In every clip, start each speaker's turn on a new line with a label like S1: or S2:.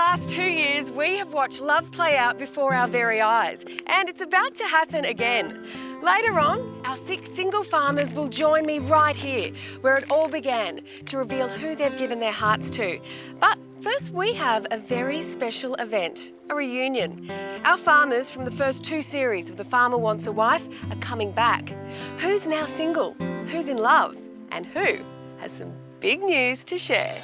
S1: last 2 years, we have watched love play out before our very eyes, and it's about to happen again. Later on, our 6 single farmers will join me right here, where it all began, to reveal who they've given their hearts to. But first, we have a very special event, a reunion. Our farmers from the first 2 series of The Farmer Wants a Wife are coming back. Who's now single? Who's in love? And who has some big news to share?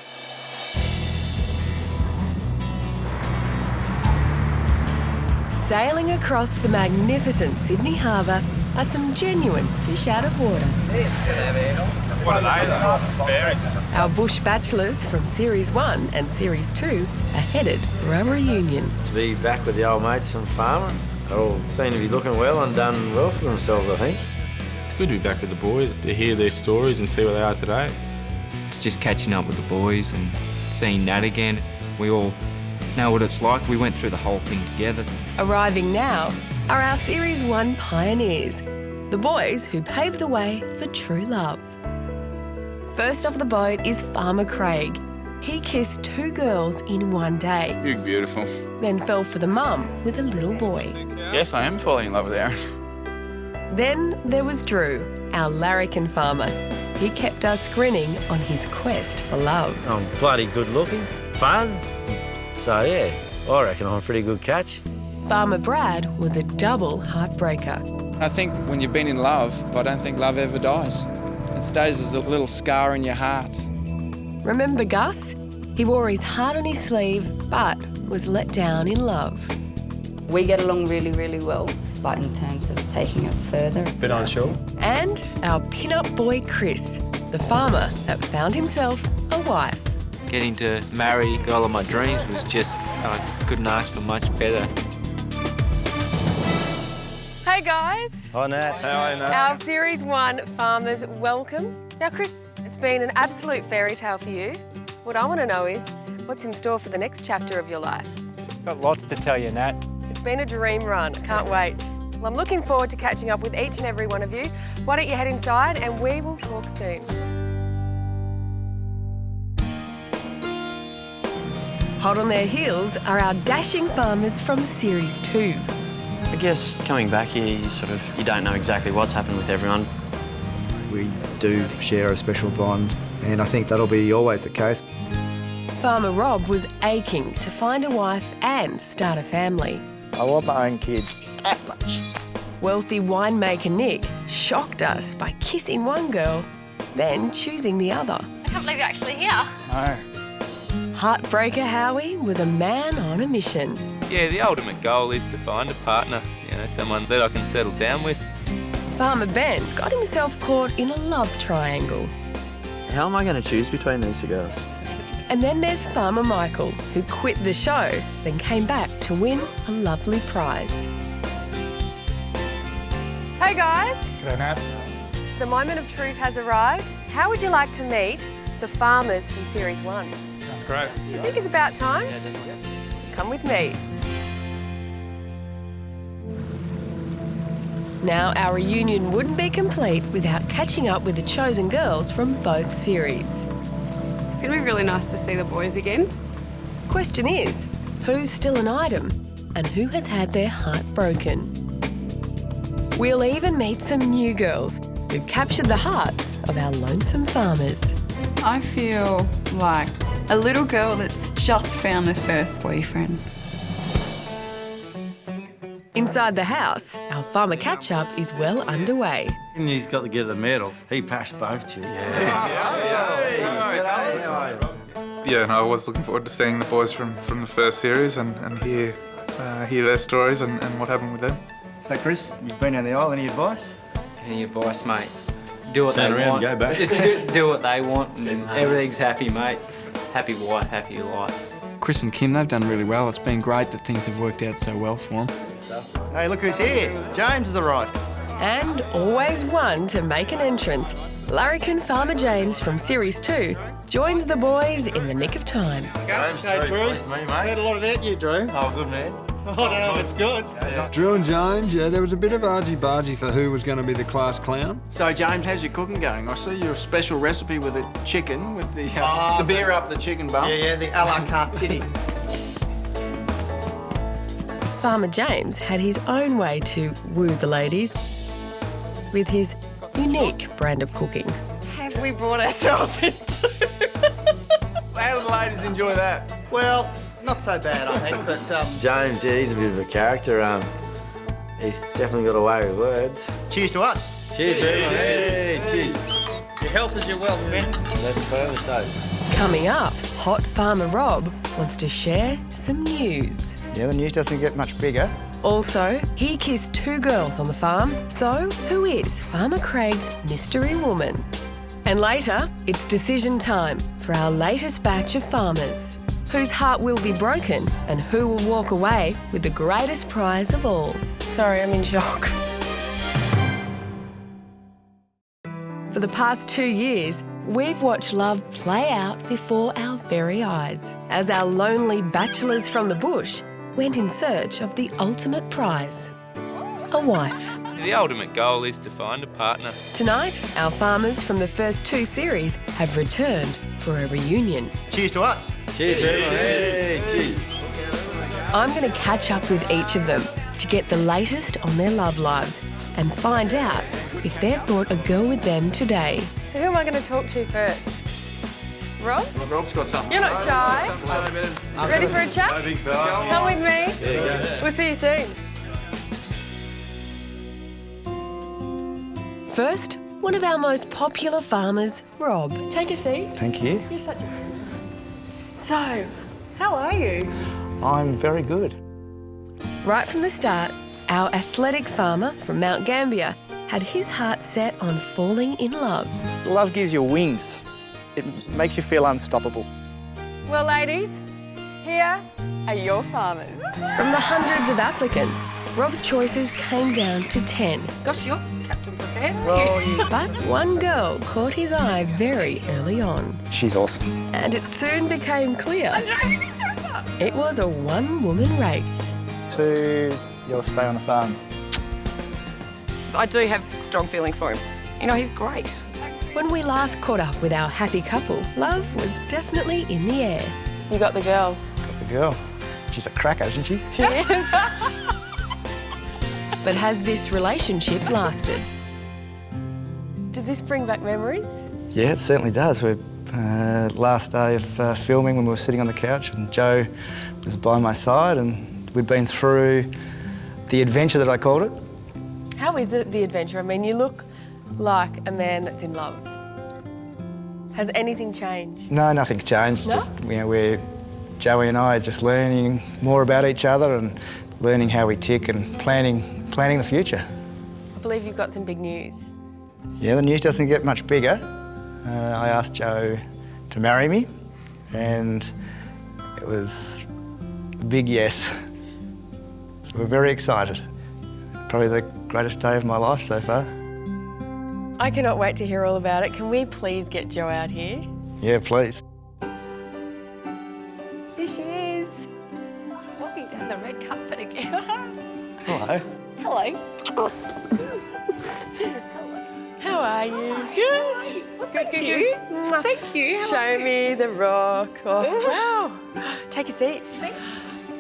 S1: Sailing across the magnificent Sydney Harbour are some genuine fish out of water.
S2: What are they? Fairies.
S1: Our bush bachelors from Series 1 and Series 2 are headed for a reunion.
S3: To be back with the old mates from Farmer, they all seem to be looking well and done well for themselves, I think.
S2: It's good to be back with the boys, to hear their stories and see where they are today.
S4: It's just catching up with the boys and seeing Nat again. We all know what it's like. We went through the whole thing together.
S1: Arriving now are our Series 1 pioneers, the boys who paved the way for true love. First off the boat is Farmer Craig. He kissed 2 girls in one day,
S2: You're beautiful.
S1: then fell for the mum with a little boy.
S2: Yes, I am falling in love with Aaron.
S1: Then there was Drew, our larrikin farmer. He kept us grinning on his quest for love.
S3: I'm bloody good looking, fun. So yeah, I reckon I'm a pretty good catch.
S1: Farmer Brad was a double heartbreaker.
S5: I think when you've been in love, I don't think love ever dies. It stays as a little scar in your heart.
S1: Remember Gus? He wore his heart on his sleeve, but was let down in love.
S6: We get along really, really well, but in terms of taking it further...
S3: Bit unsure.
S1: And our pin-up boy Chris, the farmer that found himself a wife.
S4: Getting to marry the girl of my dreams was just, I couldn't ask for much better.
S1: Hey guys,
S3: Hi, Nat.
S1: our Series 1 farmers, welcome. Now Chris, it's been an absolute fairy tale for you. What I want to know is, what's in store for the next chapter of your life?
S7: Got lots to tell you, Nat.
S1: It's been a dream run, can't wait. Well, I'm looking forward to catching up with each and every one of you. Why don't you head inside and we will talk soon. Hot on their heels are our dashing farmers from Series 2.
S8: I guess coming back here, you don't know exactly what's happened with everyone.
S9: We do share a special bond, and I think that'll be always the case.
S1: Farmer Rob was aching to find a wife and start a family.
S9: I want my own kids that much.
S1: Wealthy winemaker Nick shocked us by kissing one girl, then choosing the other.
S10: I can't believe you're actually here.
S5: No.
S1: Heartbreaker Howie was a man on a mission.
S4: Yeah, the ultimate goal is to find a partner, someone that I can settle down with.
S1: Farmer Ben got himself caught in a love triangle.
S8: How am I going to choose between these 2 girls?
S1: And then there's Farmer Michael, who quit the show, then came back to win a lovely prize. Hey guys,
S2: G'day, Nat.
S1: the moment of truth has arrived. How would you like to meet the farmers from Series 1?
S2: Sounds great.
S1: Do you think it's about time? Come with me. Now, our reunion wouldn't be complete without catching up with the chosen girls from both series.
S10: It's going to be really nice to see the boys again.
S1: Question is, who's still an item and who has had their heart broken? We'll even meet some new girls who've captured the hearts of our lonesome farmers.
S6: I feel like a little girl that's just found their first boyfriend.
S1: Inside the house, our farmer catch-up is well underway.
S3: And he's got to get the medal. He passed both chicks.
S2: Yeah, and I was looking forward to seeing the boys from the first series and hear their stories and what happened with them.
S9: So, Chris, you've been down the aisle. Any advice?
S4: Any advice, mate? Do what
S3: Turn
S4: they
S3: around
S4: want.
S3: and go back.
S4: Just do what they want and everything's happy, mate. Happy wife, happy life.
S5: Chris and Kim, they've done really well. It's been great that things have worked out so well for them.
S9: Hey, look who's here. James has arrived.
S1: And always one to make an entrance, larrikin farmer James from Series 2 joins the boys in the nick of time.
S3: James, hey, Drew. Nice to meet you, mate.
S9: Heard a lot about you, Drew.
S3: Oh, good man.
S9: I don't know if it's good.
S11: Drew and James, yeah, there was a bit of argy-bargy for who was going to be the class clown.
S5: So, James, how's your cooking going? I see your special recipe with the chicken, with the beer up the chicken bum.
S9: Yeah, the a la carte titty.
S1: Farmer James had his own way to woo the ladies with his unique brand of cooking.
S10: Have we brought ourselves into?
S3: How do the ladies enjoy that?
S12: Well, not so bad, I think, but...
S3: James, yeah, he's a bit of a character. He's definitely got a way with words.
S12: Cheers to us.
S3: Cheers, everyone. Hey, cheers.
S12: Your health is your wealth, man.
S3: Let's play the show.
S1: Coming up, hot farmer Rob wants to share some news.
S9: Yeah, the news doesn't get much bigger.
S1: Also, he kissed 2 girls on the farm. So, who is Farmer Craig's mystery woman? And later, it's decision time for our latest batch of farmers. Whose heart will be broken and who will walk away with the greatest prize of all? Sorry, I'm in shock. For the past 2 years, we've watched love play out before our very eyes as our lonely bachelors from the bush went in search of the ultimate prize, a wife.
S13: The ultimate goal is to find a partner.
S1: Tonight, our farmers from the first 2 series have returned for a reunion.
S12: Cheers to us.
S3: Cheers, everyone. Hey, cheers.
S1: I'm going to catch up with each of them to get the latest on their love lives and find out if they've brought a girl with them today.
S10: So who am I going to talk to first? Rob?
S5: Rob's got something.
S10: You're not shy. Ready for a chat? Come with me. We'll see you soon.
S1: First, one of our most popular farmers, Rob.
S10: Take a seat.
S9: Thank you.
S10: You're such a... So, how are you?
S9: I'm very good.
S1: Right from the start, our athletic farmer from Mount Gambier had his heart set on falling in love.
S12: Love gives you wings. It makes you feel unstoppable.
S10: Well, ladies, here are your farmers.
S1: From the hundreds of applicants, Rob's choices came down to 10.
S10: Gosh, you're Captain Prepared.
S12: Well,
S1: But one girl caught his eye very early on.
S9: She's awesome.
S1: And it soon became clear it was a one-woman race.
S12: You'll stay on the farm.
S10: I do have strong feelings for him. You know, he's great.
S1: When we last caught up with our happy couple, love was definitely in the air.
S10: You got the girl.
S12: Got the girl. She's a cracker, isn't she?
S10: She is.
S1: But has this relationship lasted? Does this bring back memories?
S9: Yeah, it certainly does. We're last day of filming when we were sitting on the couch and Joe was by my side and we'd been through the adventure that I called it.
S1: How is it, the adventure? I mean, you look like a man that's in love. Has anything changed?
S9: No, nothing's changed.
S1: No?
S9: Just, Joey and I are just learning more about each other and learning how we tick and planning the future.
S1: I believe you've got some big news.
S9: Yeah, the news doesn't get much bigger. I asked Joe to marry me and it was a big yes. So we're very excited. Probably the greatest day of my life so far.
S1: I cannot wait to hear all about it. Can we please get Joe out here?
S9: Yeah, please.
S1: Here she is.
S10: Walking down the red carpet again.
S9: Hello.
S10: Hello.
S1: How are you? Good. Good. Thank you. Show me the rock. Oh, wow. Take a seat.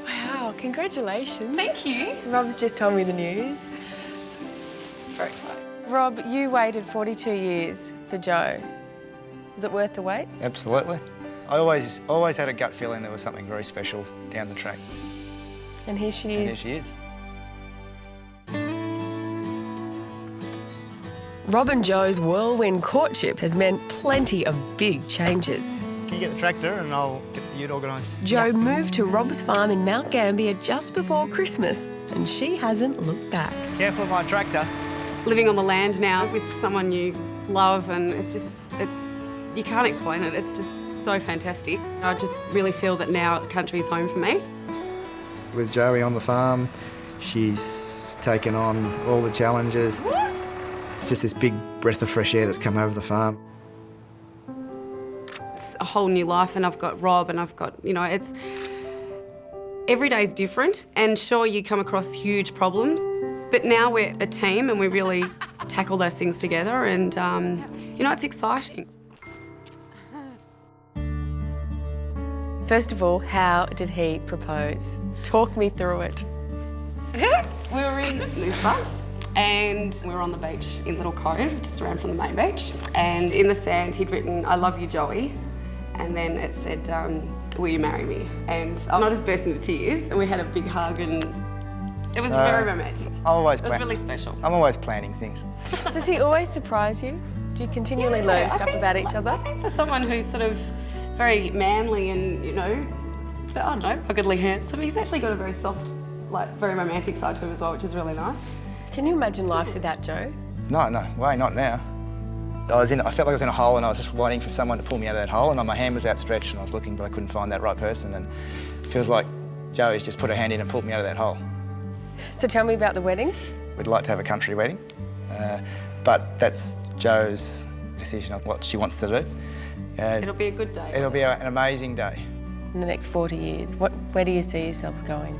S1: Wow, congratulations.
S10: Thank you.
S1: Rob's just told me the news.
S10: It's very exciting.
S1: Rob, you waited 42 years for Joe. Was it worth the wait?
S9: Absolutely. I always had a gut feeling there was something very special down the track.
S1: And here she is.
S9: And there she is.
S1: Rob and Joe's whirlwind courtship has meant plenty of big changes.
S12: Can you get the tractor and I'll get the ute organised?
S1: Joe moved to Rob's farm in Mount Gambier just before Christmas, and she hasn't looked back.
S12: Careful of my tractor.
S10: Living on the land now with someone you love, and you can't explain it. It's just so fantastic. I just really feel that now country's home for me.
S9: With Joey on the farm, she's taken on all the challenges. It's just this big breath of fresh air that's come over the farm.
S10: It's a whole new life, and I've got Rob, and I've got, it's... Every day's different, and sure, you come across huge problems, but now we're a team and we really tackle those things together, and, it's exciting.
S1: First of all, how did he propose? Talk me through it.
S10: We were in Noosa and we were on the beach in Little Cove, just around from the main beach. And in the sand, he'd written, "I love you, Joey." And then it said, "Will you marry me?" And I just burst into tears and we had a big hug and it was very romantic. It was really special.
S12: I'm always planning things.
S1: Does he always surprise you? Do you continually learn stuff about each other?
S10: I think for someone who's sort of very manly and, you know, I don't know, ruggedly handsome, he's actually got a very soft, like, very romantic side to him as well, which is really nice.
S1: Can you imagine life without Joe?
S12: No, way, not now. I felt like I was in a hole and I was just waiting for someone to pull me out of that hole, and my hand was outstretched and I was looking, but I couldn't find that right person, and it feels like Joey's just put her hand in and pulled me out of that hole.
S1: So tell me about the wedding.
S12: We'd like to have a country wedding, but that's Jo's decision of what she wants to do.
S10: It'll be a good day.
S12: It'll be an amazing day.
S1: In the next 40 years, where do you see yourselves going?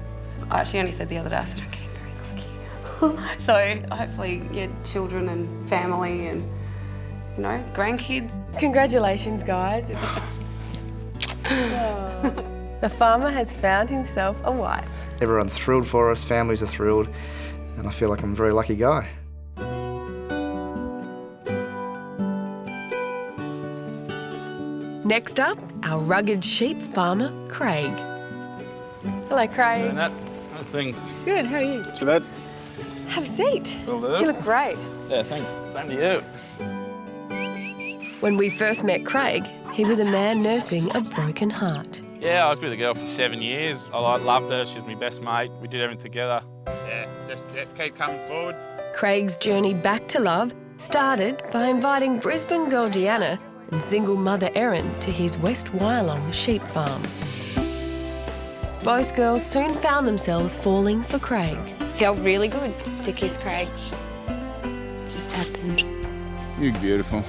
S10: I actually only said the other day, I said I'm getting very cocky. So hopefully, yeah, children and family and, you know, grandkids.
S1: Congratulations, guys. The farmer has found himself a wife.
S9: Everyone's thrilled for us, families are thrilled, and I feel like I'm a very lucky guy.
S1: Next up, our rugged sheep farmer, Craig. Hello, Craig.
S13: How's things?
S1: Good, how are you?
S13: Too bad.
S1: Have a seat.
S13: Will do.
S1: You look great.
S13: Yeah, thanks. Same to you.
S1: When we first met Craig, he was a man nursing a broken heart.
S13: Yeah, I was with a girl for 7 years. I loved her. She's my best mate. We did everything together. Yeah, just keep coming forward.
S1: Craig's journey back to love started by inviting Brisbane girl Deanna and single mother Erin to his West Wyalong sheep farm. Both girls soon found themselves falling for Craig.
S14: Felt really good to kiss Craig. Just happened.
S13: You're beautiful.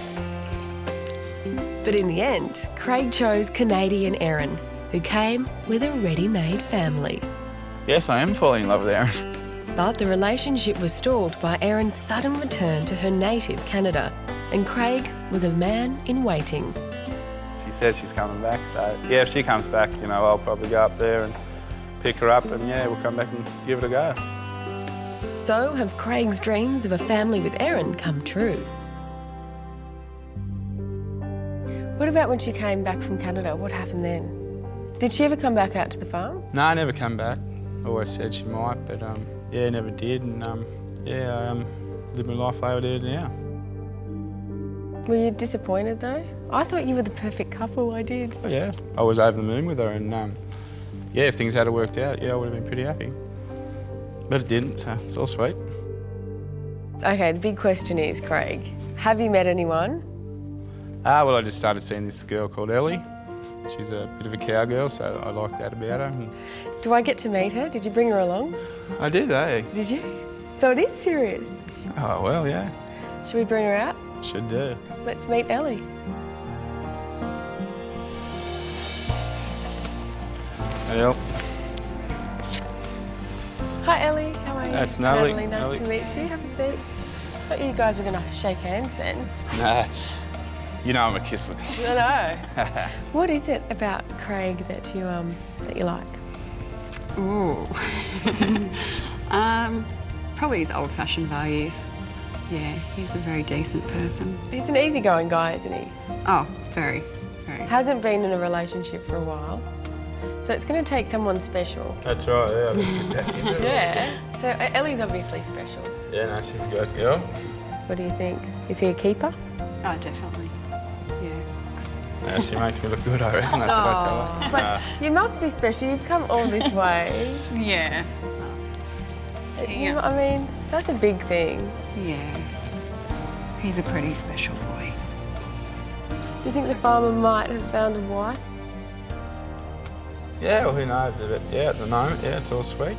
S1: But in the end, Craig chose Canadian Erin, who came with a ready-made family.
S13: Yes, I am falling in love with Erin.
S1: But the relationship was stalled by Erin's sudden return to her native Canada, and Craig was a man in waiting.
S13: She says she's coming back, so yeah, if she comes back, you know, I'll probably go up there and pick her up, and yeah, we'll come back and give it a go.
S1: So have Craig's dreams of a family with Erin come true? What about when she came back from Canada? What happened then? Did she ever come back out to the farm?
S13: No, I never come back. Always said she might, but yeah, never did, and yeah, I live my life over there now.
S1: Were you disappointed though? I thought you were the perfect couple, I did.
S13: Oh, yeah, I was over the moon with her, and yeah, if things had worked out, yeah, I would have been pretty happy. But it didn't, so it's all sweet.
S1: Okay, the big question is, Craig, have you met anyone?
S13: Well, I just started seeing this girl called Ellie. She's a bit of a cowgirl, so I liked that about her. And
S1: do I get to meet her? Did you bring her along?
S13: I did, eh?
S1: Did you? So it is serious.
S13: Oh, well, yeah.
S1: Should we bring her out?
S13: Should do.
S1: Let's meet Ellie.
S13: Hey, El.
S1: Hi, Ellie. How are you?
S13: That's Natalie.
S1: Natalie, nice to meet you. Have a seat. Thought you guys were going to shake hands then.
S13: Nah. You know I'm a kisser.
S1: I know. What is it about Craig that you like?
S6: Ooh. Probably his old-fashioned values. Yeah, he's a very decent person.
S1: He's an easygoing guy, isn't he?
S6: Oh, very, very.
S1: Hasn't been in a relationship for a while, so it's going to take someone special.
S13: That's right, yeah.
S1: Yeah. So Ellie's obviously special.
S13: Yeah, no, she's a good girl.
S1: What do you think? Is he a keeper?
S6: Oh, definitely. Yeah.
S13: Yeah, she makes me look good, I reckon. That's what I tell her.
S1: But you must be special. You've come all this way.
S6: Yeah.
S1: I mean, that's a big thing.
S6: Yeah. He's a pretty special boy.
S1: Do you think the farmer might have found a wife?
S13: Yeah, well, who knows? Yeah, at the moment, yeah, it's all sweet.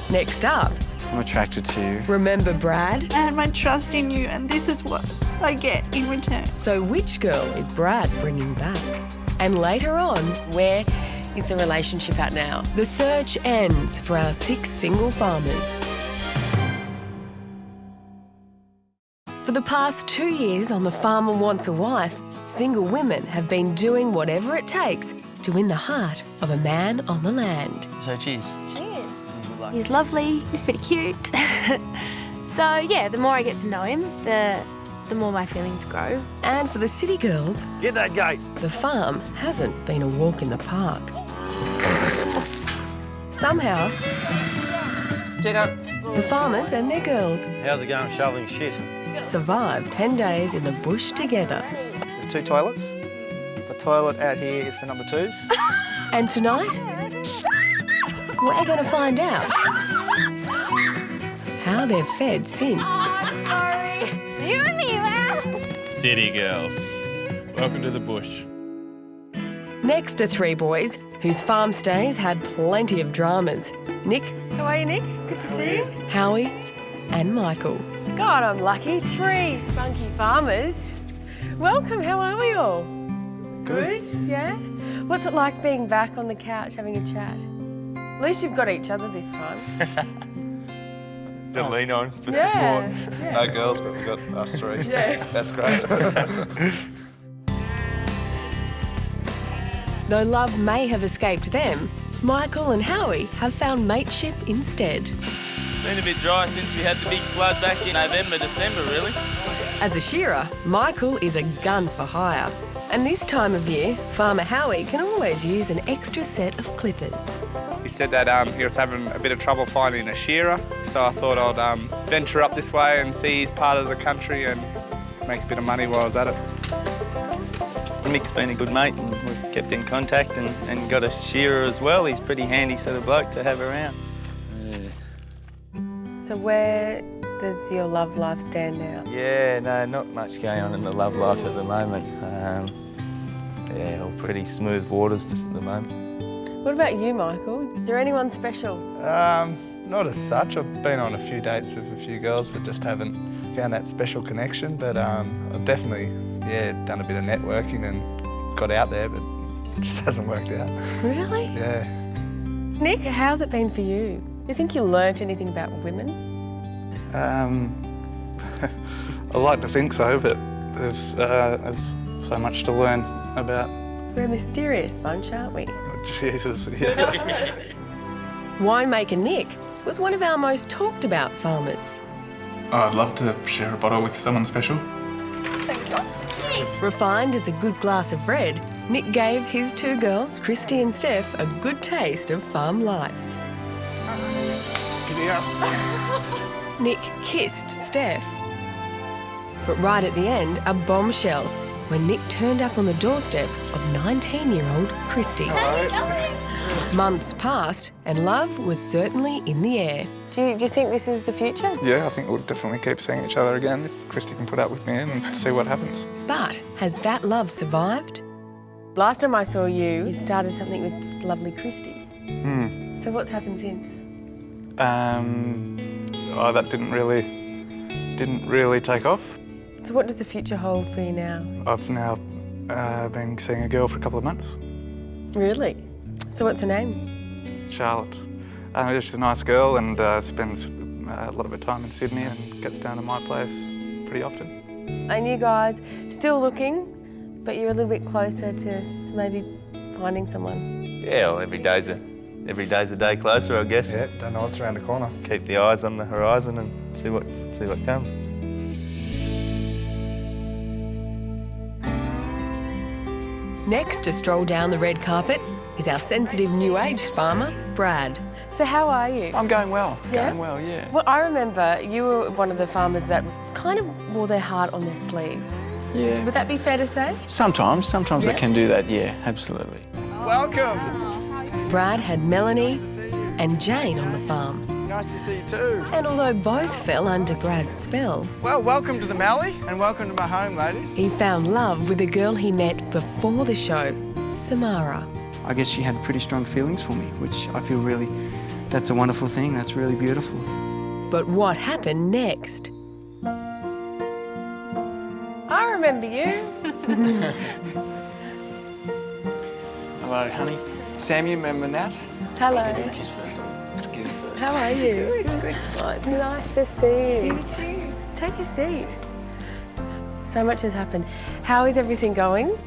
S1: Next up,
S8: I'm attracted to you.
S1: remember Brad?
S15: I had my trust in you, and this is what I get in return.
S1: So which girl is Brad bringing back? And later on, where is the relationship at now? The search ends for our 6 single farmers. For the past 2 years on The Farmer Wants a Wife, single women have been doing whatever it takes to win the heart of a man on the land.
S8: So cheers.
S16: Cheers.
S8: Good luck.
S16: He's lovely, he's pretty cute. So yeah, the more I get to know him, the more my feelings grow.
S1: And for the city girls,
S3: Get that gate.
S1: the farm hasn't been a walk in the park. Somehow, the farmers and their girls
S3: How's it going shoveling shit?
S1: survived 10 days in the bush together.
S12: There's 2 toilets. The toilet out here is for number 2s.
S1: And tonight, we're going to find out how they've fed since.
S14: You and me, man.
S17: City girls, welcome to the bush.
S1: Next are 3 boys whose farm stays had plenty of dramas. Nick. How are you, Nick? Good to see you. Howie and Michael. God, I'm lucky. 3 spunky farmers. Welcome, how are we all? Good, yeah? What's it like being back on the couch having a chat? At least you've got each other this time.
S18: To lean on for
S1: Yeah,
S18: support.
S1: yeah.
S18: No girls, but we've got us 3.
S1: Yeah.
S18: That's great.
S1: Though love may have escaped them, Michael and Howie have found mateship instead.
S19: Been a bit dry since we had the big flood back in November, December, really.
S1: As a shearer, Michael is a gun for hire. And this time of year, Farmer Howie can always use an extra set of clippers.
S13: He said that he was having a bit of trouble finding a shearer, so I thought I'd venture up this way and see his part of the country and make a bit of money while I was at it.
S20: Mick's been a good mate and we've kept in contact and got a shearer as well. He's a pretty handy sort of bloke to have around.
S1: So where does your love life stand now?
S20: Yeah, no, not much going on in the love life at the moment. Yeah, all pretty smooth waters just at the moment.
S1: What about you, Michael? Is there anyone special?
S18: Not as such. I've been on a few dates with a few girls, but just haven't found that special connection. But I've definitely, done a bit of networking and got out there, but it just hasn't worked out.
S1: Really?
S18: Yeah.
S1: Nick, how's it been for you? Do you think you learnt anything about women?
S2: I like to think so, but there's so much to learn about.
S1: We're a mysterious bunch, aren't we?
S2: Jesus, yeah.
S1: Winemaker Nick was one of our most talked about farmers.
S2: I'd love to share a bottle with someone special.
S1: Refined as a good glass of red, Nick gave his 2 girls, Christy and Steph, a good taste of farm life.
S2: Giddy up.
S1: Nick kissed Steph. But right at the end, a bombshell when Nick turned up on the doorstep of 19-year-old Christy. Months passed and love was certainly in the air. Do you think this is the future?
S2: Yeah, I think we'll definitely keep seeing each other again if Christy can put up with me and see what happens.
S1: But has that love survived? Last time I saw you, you started something with lovely Christy. So what's happened since?
S2: That didn't really take off.
S1: So what does the future hold for you now?
S2: I've now been seeing a girl for a couple of months.
S1: Really? So what's her name?
S2: Charlotte. She's a nice girl and spends a lot of her time in Sydney and gets down to my place pretty often.
S1: And you guys still looking, but you're a little bit closer to maybe finding someone?
S20: Yeah, well, every day's a day closer, I guess.
S18: Yeah, don't know what's around the corner.
S20: Keep the eyes on the horizon and see what comes.
S1: Next to stroll down the red carpet is our sensitive new age farmer, Brad. So how are you?
S5: I'm going well.
S1: Yeah?
S5: Going well, yeah.
S1: Well, I remember you were one of the farmers that kind of wore their heart on their sleeve.
S5: Yeah.
S1: Would that be fair to say?
S5: Sometimes
S1: Yeah?
S5: I can do that, yeah, absolutely.
S13: Welcome.
S1: Brad had Melanie and Jane on the farm.
S13: Nice to see you too.
S1: And although both fell under Brad's spell,
S13: Well, welcome to the Mallee and welcome to my home, ladies.
S1: he found love with a girl he met before the show, Samara.
S21: I guess she had pretty strong feelings for me, which I feel really, that's a wonderful thing, that's really beautiful.
S1: But what happened next? I remember you.
S5: Hello, honey. Sam, you remember Nat?
S1: Hello.
S5: Give you a kiss first. Give you first.
S1: How are you? It's nice to see you.
S14: You too.
S1: Take a seat. So much has happened. How is everything going?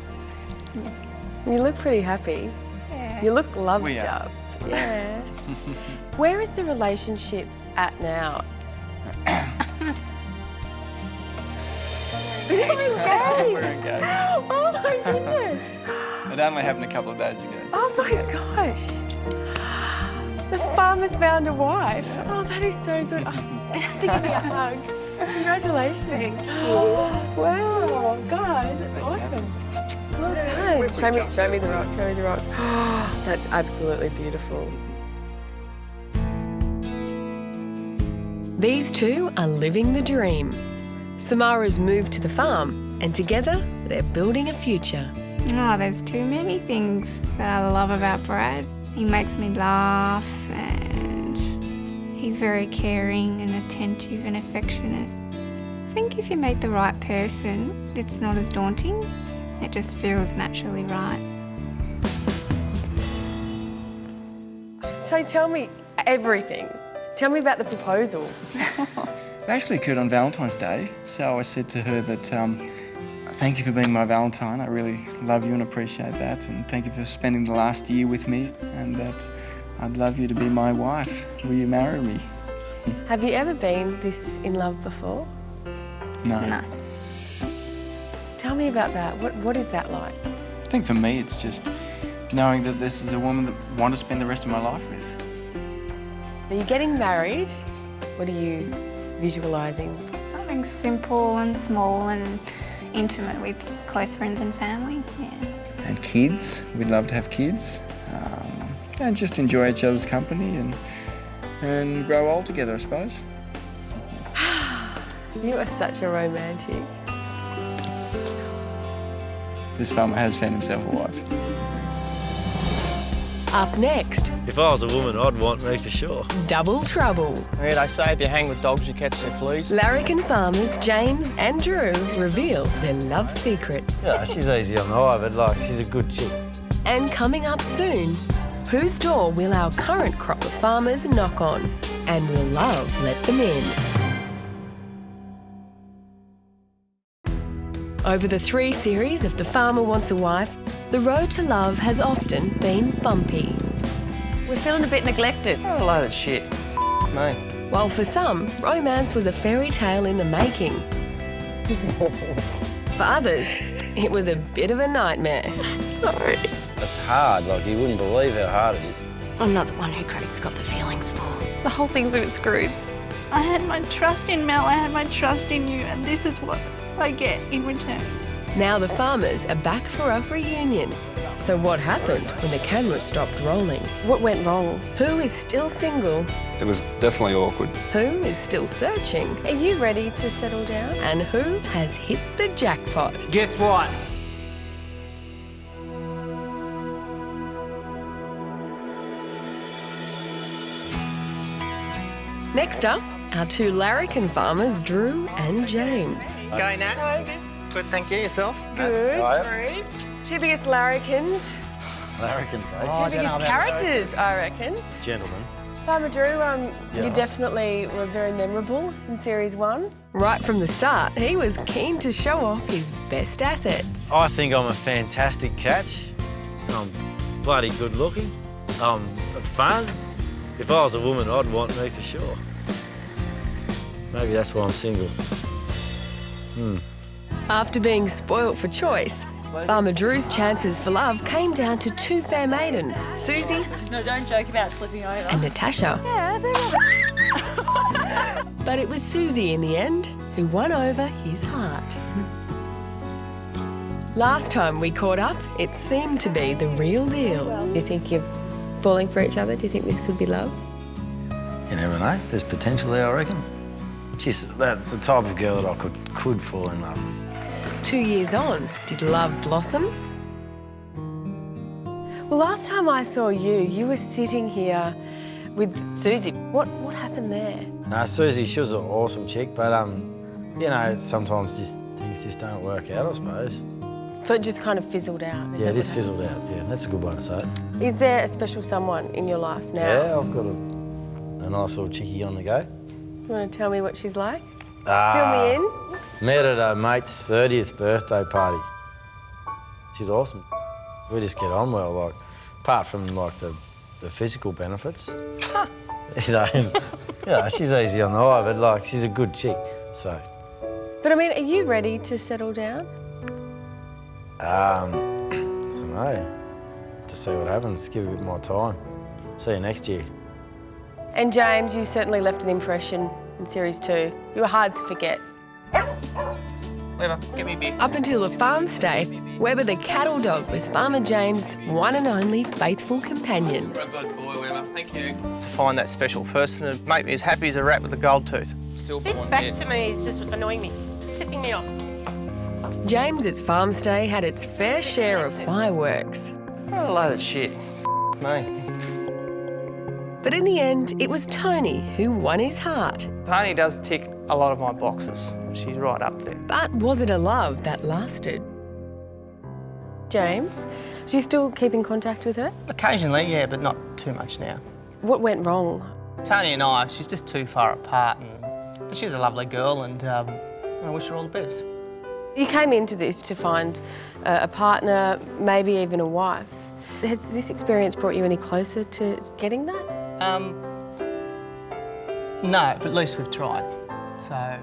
S1: You look pretty happy.
S15: Yeah.
S1: You look loved
S5: We are.
S1: up. Yeah. Where is the relationship at now?
S5: We're
S1: Engaged.
S5: engaged.
S1: Oh my goodness.
S5: It only happened a couple of days ago.
S1: Oh my gosh. The farmer's found a wife. Oh, that is so good. Oh, you have to give me a hug. Congratulations. Wow, guys, that's awesome. Well done. Show me the rock, show me the rock. That's absolutely beautiful. These two are living the dream. Samara's moved to the farm and together they're building a future.
S7: Oh, there's too many things that I love about Brad. He makes me laugh and he's very caring and attentive and affectionate. I think if you meet the right person, it's not as daunting. It just feels naturally right.
S1: So tell me everything. Tell me about the proposal.
S5: It actually occurred on Valentine's Day, so I said to her that thank you for being my Valentine. I really love you and appreciate that, and thank you for spending the last year with me, and that I'd love you to be my wife. Will you marry me?
S1: Have you ever been this in love before?
S5: No.
S1: Tell me about that. What is that like?
S5: I think for me it's just knowing that this is a woman that I want to spend the rest of my life with.
S1: Are you getting married? What are you visualising?
S7: Something simple and small and intimate with close friends and family, yeah.
S5: And kids, we'd love to have kids, and just enjoy each other's company and grow old together, I suppose.
S1: You are such a romantic.
S5: This farmer has found himself a wife.
S1: Up next,
S3: If I was a woman, I'd want me for sure.
S1: Double Trouble.
S22: Yeah, they say if you hang with dogs, you catch their fleas.
S1: Larrikin farmers James and Drew reveal their love secrets.
S3: Yeah, she's easy on the eye, but like, she's a good chick.
S1: And coming up soon, whose door will our current crop of farmers knock on? And will love let them in? Over the 3 series of The Farmer Wants a Wife, the road to love has often been bumpy.
S23: We're feeling a bit neglected.
S22: What a load of shit. Me.
S1: While for some, romance was a fairy tale in the making. For others, it was a bit of a nightmare.
S23: Sorry.
S3: It's hard, like, you wouldn't believe how hard it is.
S14: I'm not the one who Craig's got the feelings for.
S15: The whole thing's a bit screwed. I had my trust in Mel, I had my trust in you, and this is what I get in return.
S1: Now the farmers are back for a reunion. So what happened when the camera stopped rolling? What went wrong? Who is still single?
S11: It was definitely awkward.
S1: Who is still searching? Are you ready to settle down? And who has hit the jackpot?
S24: Guess what?
S1: Next up, our 2 larrikin farmers, Drew and James.
S22: Going Nat? Good, thank you. Yourself?
S1: Good.
S22: Right.
S1: 2 biggest larrikins.
S3: Larrikin, eh?
S1: 2 biggest characters, I reckon.
S3: Gentlemen.
S1: Farmer Drew, you
S3: Yes.
S1: definitely were very memorable in Series 1. Right from the start, he was keen to show off his best assets.
S3: I think I'm a fantastic catch. I'm bloody good looking. I'm fun. If I was a woman, I'd want me for sure. Maybe that's why I'm single.
S1: After being spoilt for choice, Farmer Drew's chances for love came down to 2 fair maidens, Susie
S23: No, don't joke about slipping over.
S1: and Natasha.
S23: Yeah,
S1: But it was Susie in the end who won over his heart. Last time we caught up, it seemed to be the real deal. Do you think you're falling for each other? Do you think this could be love?
S3: You never know. There's potential there, I reckon. That's the type of girl that I could fall in love with.
S1: 2 years on, did love blossom? Well, last time I saw you, you were sitting here with Susie. What happened there?
S3: No, Susie, she was an awesome chick, but you know, sometimes things just don't work out, I suppose.
S1: So it just kind of fizzled out?
S3: Yeah, it is fizzled out, yeah, that's a good way to say it.
S1: Is there a special someone in your life now?
S3: Yeah, I've got a nice little chickie on the go.
S1: You want to tell me what she's like? Fill me in.
S3: Met at her mate's 30th birthday party. She's awesome. We just get on well, like, apart from like the physical benefits. you know, she's easy on the eye, but like she's a good chick. So.
S1: But I mean, are you ready to settle down?
S3: I don't know. To see what happens, give it a bit more time. See you next year.
S1: And James, you certainly left an impression in Series 2. You were hard to forget.
S22: Weber, get me a beer.
S1: Up until the farm stay, Weber the cattle dog was Farmer James' one and only faithful companion.
S22: Good boy, Weber. Thank you. To find that special person and make me as happy as a rat with a gold tooth.
S23: This back to me is just annoying me. It's pissing me off.
S1: James's farm stay had its fair share of fireworks.
S22: What a load of shit. Me.
S1: But in the end, it was Tony who won his heart.
S22: Tony does tick a lot of my boxes. She's right up there.
S1: But was it a love that lasted? James, do you still keep in contact with her?
S22: Occasionally, yeah, but not too much now.
S1: What went wrong?
S22: Tony and I, she's just too far apart. But she's a lovely girl and I wish her all the best.
S1: You came into this to find a partner, maybe even a wife. Has this experience brought you any closer to getting that?
S22: No, but at least we've tried. So,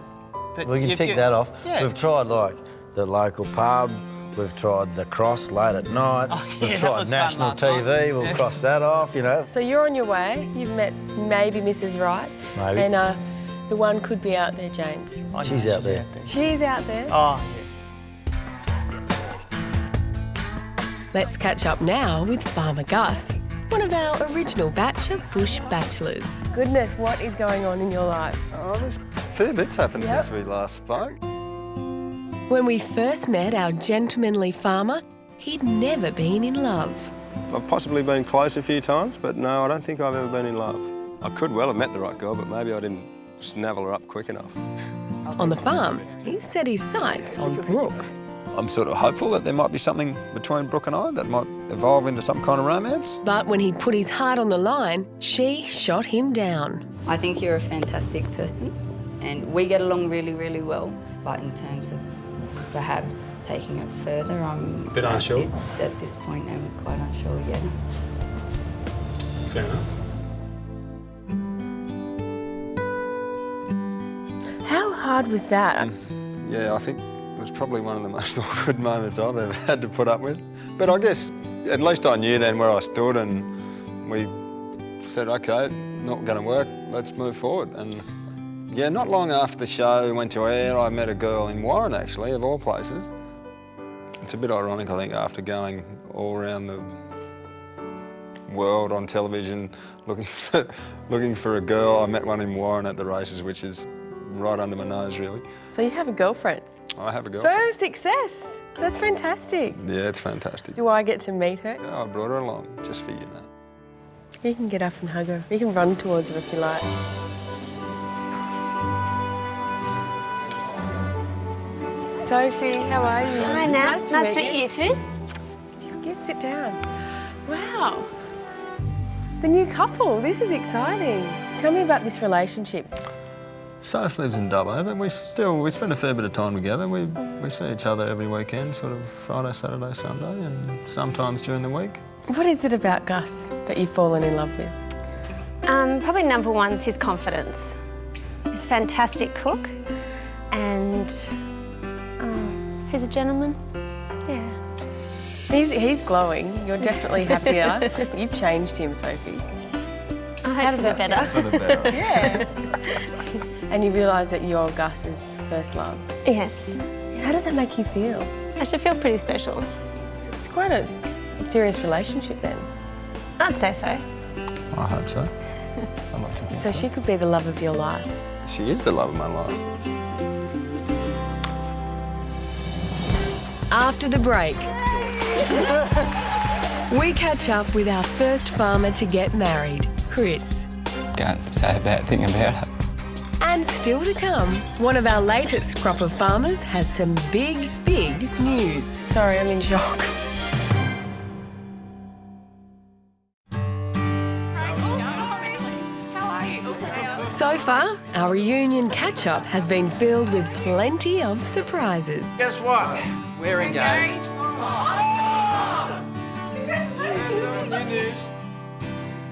S22: but
S3: We can tick that off.
S22: Yeah.
S3: We've tried like the local pub, we've tried the cross late at night,
S22: yeah,
S3: we've
S22: that
S3: tried
S22: was fun
S3: national
S22: last
S3: TV,
S22: night.
S3: we'll
S22: Yeah.
S3: cross that off, you know.
S1: So you're on your way. You've met maybe Mrs. Right.
S3: Maybe.
S1: And the one could be out there, James.
S22: I know
S3: She's out there.
S1: She's out there.
S22: Oh,
S1: Let's catch up now with Farmer Gus, one of our original batch of bush bachelors. Goodness, what is going on in your life?
S11: Oh, there's a fair bits happened since we last spoke.
S1: When we first met our gentlemanly farmer, he'd never been in love.
S11: I've possibly been close a few times, but no, I don't think I've ever been in love. I could well have met the right girl, but maybe I didn't snavel her up quick enough.
S1: On the farm, he set his sights on Brooke.
S11: I'm sort of hopeful that there might be something between Brooke and I that might evolve into some kind of romance.
S1: But when he put his heart on the line, she shot him down.
S4: I think you're a fantastic person and we get along really, really well. But in terms of perhaps taking it further, I'm
S11: Bit unsure?
S4: At this point, I'm quite unsure yet.
S11: Fair enough.
S1: How hard was that?
S11: Yeah, I think it was probably one of the most awkward moments I've ever had to put up with. But I guess at least I knew then where I stood and we said, OK, not going to work, let's move forward. And yeah, not long after the show went to air, I met a girl in Warren, actually, of all places. It's a bit ironic, I think, after going all around the world on television looking for a girl, I met one in Warren at the races, which is right under my nose, really.
S1: So you have a girlfriend?
S11: I have a girlfriend.
S1: Further success. That's fantastic.
S11: Yeah, it's fantastic.
S1: Do I get to meet her?
S11: Yeah, I brought her along, just for you, now.
S1: You can get up and hug her. You can run towards her if you like. Sophie, how are you?
S7: Hi, Nat. Nice to meet you too.
S1: Yes, sit down. Wow. The new couple. This is exciting. Tell me about this relationship.
S11: Soph lives in Dubbo, but we spend a fair bit of time together. We see each other every weekend, sort of Friday, Saturday, Sunday, and sometimes during the week.
S1: What is it about Gus that you've fallen in love with?
S7: Probably number one's his confidence. He's a fantastic cook and he's a gentleman. Yeah.
S1: He's glowing. You're definitely happier. You've changed him, Sophie.
S7: How does that better?
S11: For the better.
S1: Yeah. And you realise that you're Gus's first love.
S7: Yes.
S1: How does that make you feel?
S7: I should feel pretty special.
S1: It's quite a serious relationship then.
S7: I'd say so.
S11: I hope so. I'd like to think
S1: So she could be the love of your life.
S11: She is the love of my life.
S1: After the break, we catch up with our first farmer to get married, Chris.
S9: Don't say a bad thing about it.
S1: And still to come, one of our latest crop of farmers has some big, big news. Sorry, I'm in shock. So far, our reunion catch-up has been filled with plenty of surprises.
S21: Guess what? We're engaged.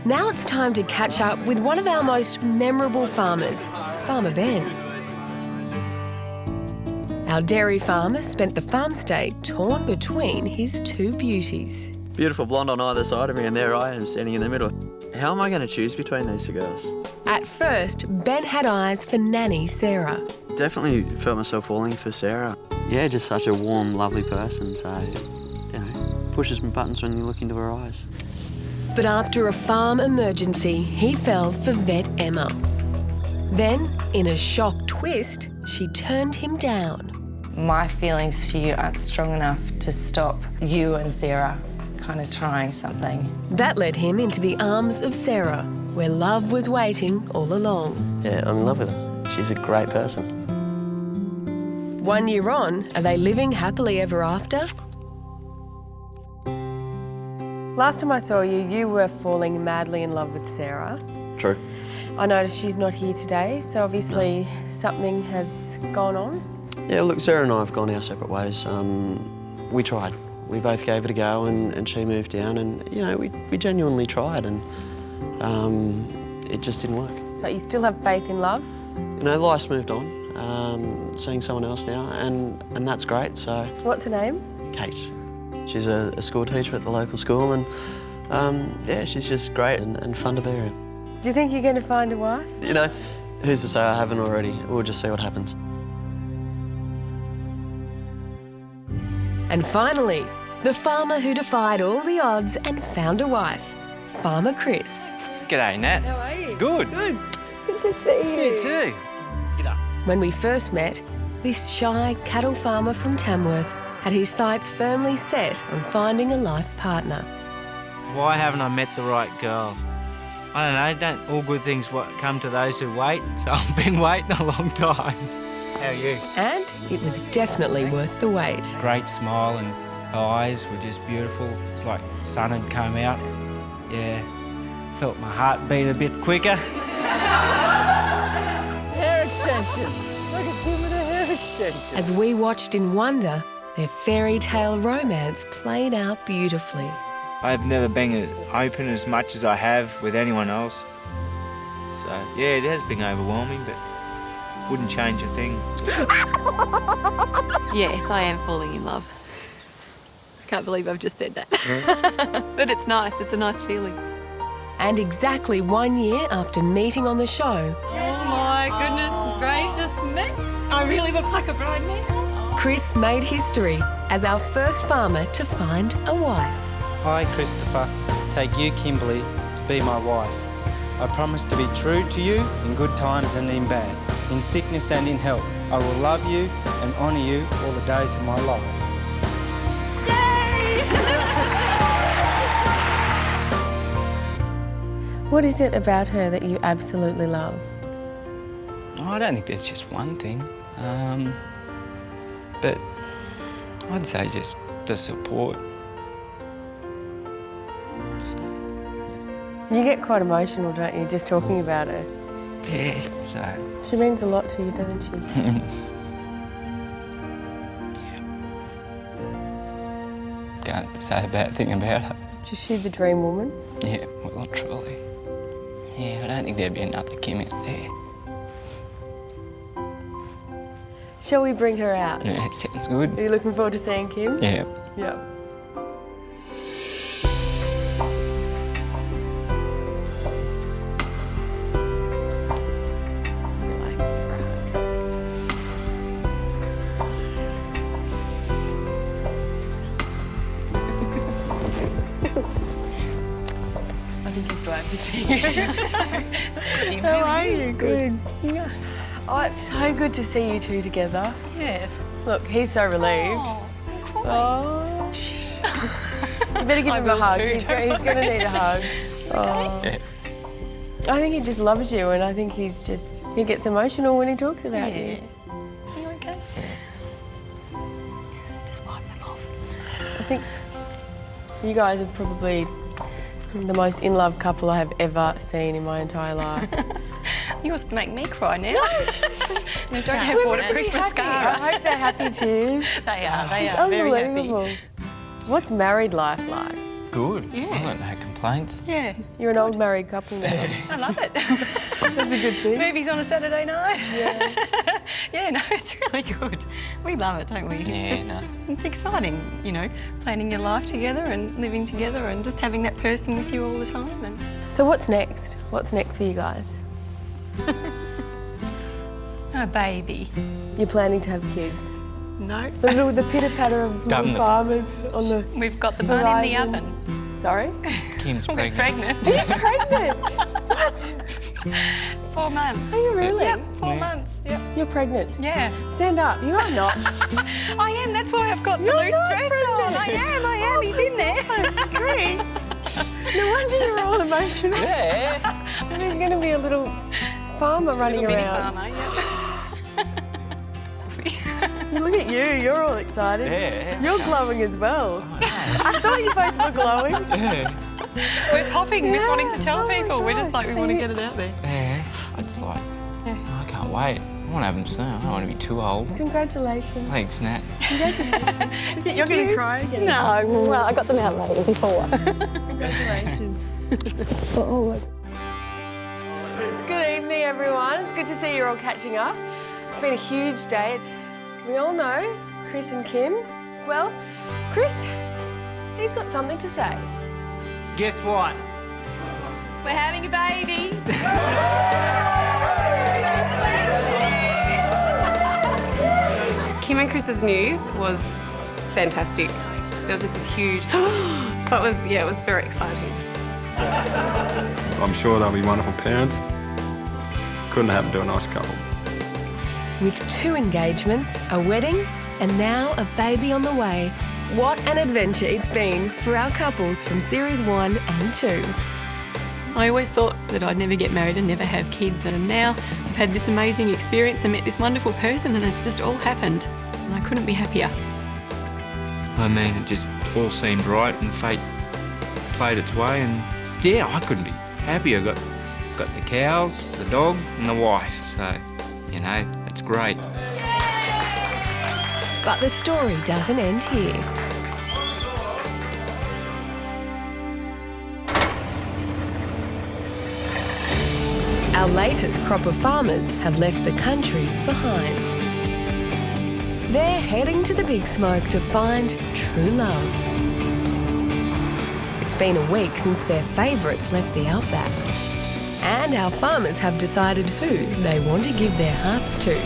S1: Now it's time to catch up with one of our most memorable farmers, Farmer Ben. Our dairy farmer spent the farm stay torn between his two beauties.
S6: Beautiful blonde on either side of me, and there I am standing in the middle. How am I going to choose between these two girls?
S1: At first, Ben had eyes for nanny Sarah.
S6: Definitely felt myself falling for Sarah. Yeah, just such a warm, lovely person, so, pushes my buttons when you look into her eyes.
S1: But after a farm emergency, he fell for vet Emma. Then, in a shock twist, she turned him down.
S8: My feelings for you aren't strong enough to stop you and Sarah kind of trying something.
S1: That led him into the arms of Sarah, where love was waiting all along.
S6: Yeah, I'm in love with her. She's a great person.
S1: 1 year on, are they living happily ever after? Last time I saw you, you were falling madly in love with Sarah.
S6: True.
S1: I noticed she's not here today, so obviously something has gone on.
S6: Yeah, look, Sarah and I have gone our separate ways. We tried. We both gave it a go, and she moved down, and, we genuinely tried, and it just didn't work.
S1: But you still have faith in love?
S6: Life's moved on. Seeing someone else now, and that's great, so...
S1: What's her name?
S6: Kate. She's a school teacher at the local school, and yeah, she's just great and fun to be around.
S1: Do you think you're going to find a wife?
S6: Who's to say I haven't already? We'll just see what happens.
S1: And finally, the farmer who defied all the odds and found a wife, Farmer Chris.
S9: G'day, Nat.
S1: How are you?
S9: Good.
S1: Good. Good to see you.
S9: You too. G'day.
S1: When we first met, this shy cattle farmer from Tamworth had his sights firmly set on finding a life partner.
S10: Why haven't I met the right girl? I don't know, don't all good things come to those who wait, so I've been waiting a long time. How are you?
S1: And it was definitely worth the wait.
S10: Great smile, and her eyes were just beautiful. It's like the sun had come out. Yeah, felt my heart beat a bit quicker.
S24: Hair extensions. Look at him with a hair extension.
S1: As we watched in wonder, their fairy tale romance played out beautifully.
S10: I've never been open as much as I have with anyone else. So, yeah, it has been overwhelming, but wouldn't change a thing.
S25: Yes, I am falling in love. I can't believe I've just said that. But it's nice, it's a nice feeling.
S1: And exactly 1 year after meeting on the show...
S25: Oh my goodness gracious me! I really look like a bride now.
S1: Chris made history as our first farmer to find a wife.
S26: I, Christopher, take you, Kimberly, to be my wife. I promise to be true to you in good times and in bad, in sickness and in health. I will love you and honour you all the days of my life.
S1: What is it about her that you absolutely love?
S9: I don't think there's just one thing. But I'd say just the support.
S1: You get quite emotional, don't you, just talking about her?
S9: Yeah, so...
S1: She means a lot to you, doesn't she?
S9: Can't say a bad thing about her.
S1: Is she the dream woman?
S9: Yeah, well, truly. Yeah, I don't think there'd be another Kim out there.
S1: Shall we bring her out?
S9: Yeah, it sounds good.
S1: Are you looking forward to seeing Kim?
S9: Yeah.
S1: Yeah. I think he's glad to see you. How are you? Good. Yeah. Oh, it's so good to see you two together.
S25: Yeah.
S1: Look, he's so relieved. Oh. You better give him a hug. He's going to need a hug. Oh.
S9: Yeah.
S1: I think he just loves you, and I think he gets emotional when he talks about you.
S25: Are you okay? Just wipe them off.
S1: I think you guys are probably the most in-love couple I have ever seen in my entire life.
S25: You must make me cry now. No, don't have waterproof mascara.
S1: I hope they're happy tears.
S25: They are very
S1: Unbelievable.
S25: happy.
S1: What's married life like?
S20: Good.
S25: Yeah.
S20: I got no complaints.
S25: Yeah,
S1: You're an old married couple now.
S25: I love it.
S1: That's a good thing.
S25: Movies on a Saturday night.
S1: Yeah.
S25: Yeah, no, it's really good. We love it, don't we? It's exciting, you know, planning your life together and living together and just having that person with you all the time. And
S1: So what's next? What's next for you guys?
S25: a baby.
S1: You're planning to have kids?
S25: No.
S1: The pitter-patter of
S20: Done
S1: little
S20: the-
S1: farmers on the
S25: We've got the bun in the
S1: horizon.
S25: oven.
S1: Sorry?
S20: Kim's
S25: We're
S20: pregnant.
S25: pregnant.
S1: Are you pregnant? What?
S25: 4 months.
S1: Are you really?
S25: Yep, 4 months. Yep.
S1: You're pregnant?
S25: Yeah.
S1: Stand up. You are not.
S25: I am. That's why I've got the
S1: You're
S25: loose
S1: not
S25: dress on. I am. He's in there.
S1: Chris. No wonder you're all emotional.
S20: Yeah.
S1: There's going to be a little farmer running
S25: Little mini
S1: around.
S25: farmer, yeah.
S1: Look at you. You're all excited.
S20: Yeah.
S1: You're glowing as well. I thought you both were glowing.
S20: Yeah.
S25: We're popping with
S1: Yeah.
S25: wanting to tell people. We're just like, we want to
S1: you-
S25: get it out there.
S20: Yeah. I just like,
S25: Yeah.
S20: I can't wait. I want to have them soon. I don't want to be too old.
S1: Congratulations.
S20: Thanks, Nat.
S1: Congratulations. You're going to cry again.
S25: No, well, I got them out later before.
S1: Congratulations. Good evening, everyone. It's good to see you're all catching up. It's been a huge day. We all know Chris and Kim. Well, Chris, he's got something to say.
S10: Guess what?
S25: We're having a baby.
S2: Kim and Chris's news was fantastic. There was just this huge, so it was very exciting.
S11: I'm sure they'll be wonderful parents. Couldn't happen to a nice couple.
S1: With 2 engagements, a wedding, and now a baby on the way. What an adventure it's been for our couples from Series 1 and 2.
S25: I always thought that I'd never get married and never have kids, and now I've had this amazing experience and met this wonderful person, and it's just all happened. And I couldn't be happier.
S10: I mean, it just all seemed right and fate played its way, and yeah, I couldn't be happier. Got the cows, the dog, and the wife, so, you know, it's great.
S1: But the story doesn't end here. Our latest crop of farmers have left the country behind. They're heading to the Big Smoke to find true love. It's been a week since their favourites left the outback. And our farmers have decided who they want to give their hearts to.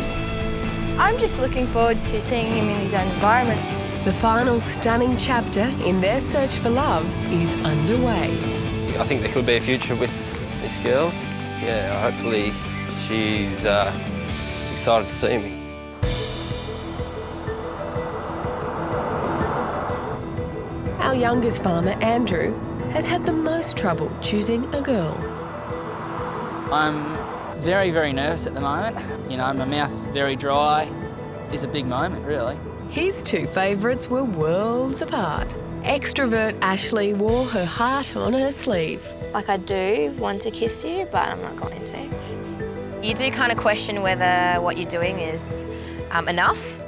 S14: I'm just looking forward to seeing him in his own environment.
S1: The final stunning chapter in their search for love is underway.
S12: I think there could be a future with this girl. Yeah, hopefully she's excited to see me.
S1: Our youngest farmer, Andrew, has had the most trouble choosing a girl.
S16: I'm very, very nervous at the moment. You know, my mouth's very dry. It's a big moment, really.
S1: His 2 favourites were worlds apart. Extrovert Ashley wore her heart on her sleeve.
S14: Like, I do want to kiss you, but I'm not going to. You do kind of question whether what you're doing is enough.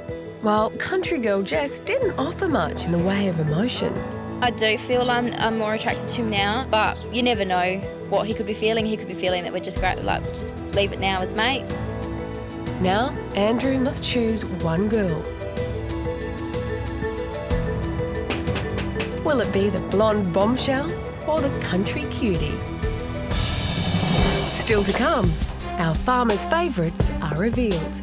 S1: While country girl Jess didn't offer much in the way of emotion.
S17: I do feel I'm more attracted to him now, but you never know what he could be feeling. He could be feeling that we're just great, like, just leave it now as mates.
S1: Now, Andrew must choose one girl. Will it be the blonde bombshell or the country cutie? Still to come, our farmers' favourites are revealed.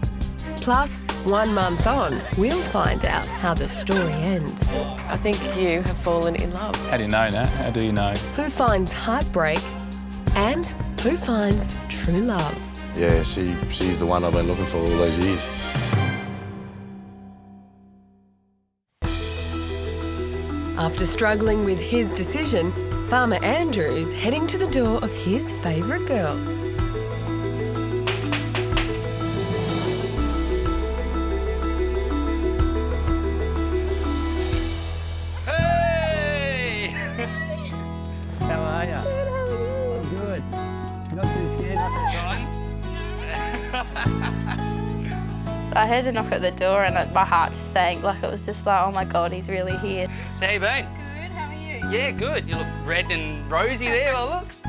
S1: Plus, 1 month on, we'll find out how the story ends. I think you have fallen in love.
S11: How do you know that? How do you know?
S1: Who finds heartbreak and who finds true love?
S18: Yeah, she's the one I've been looking for all these years.
S1: After struggling with his decision, Farmer Andrew is heading to the door of his favourite girl.
S10: Hey! How are you? I'm good. Not too scared, not too frightened?
S17: I heard the knock at the door and my heart just sank. Like, it was just like, oh my God, he's really here.
S16: So how you been?
S17: Good, how are you?
S16: Yeah, good. You look red and rosy there by the looks.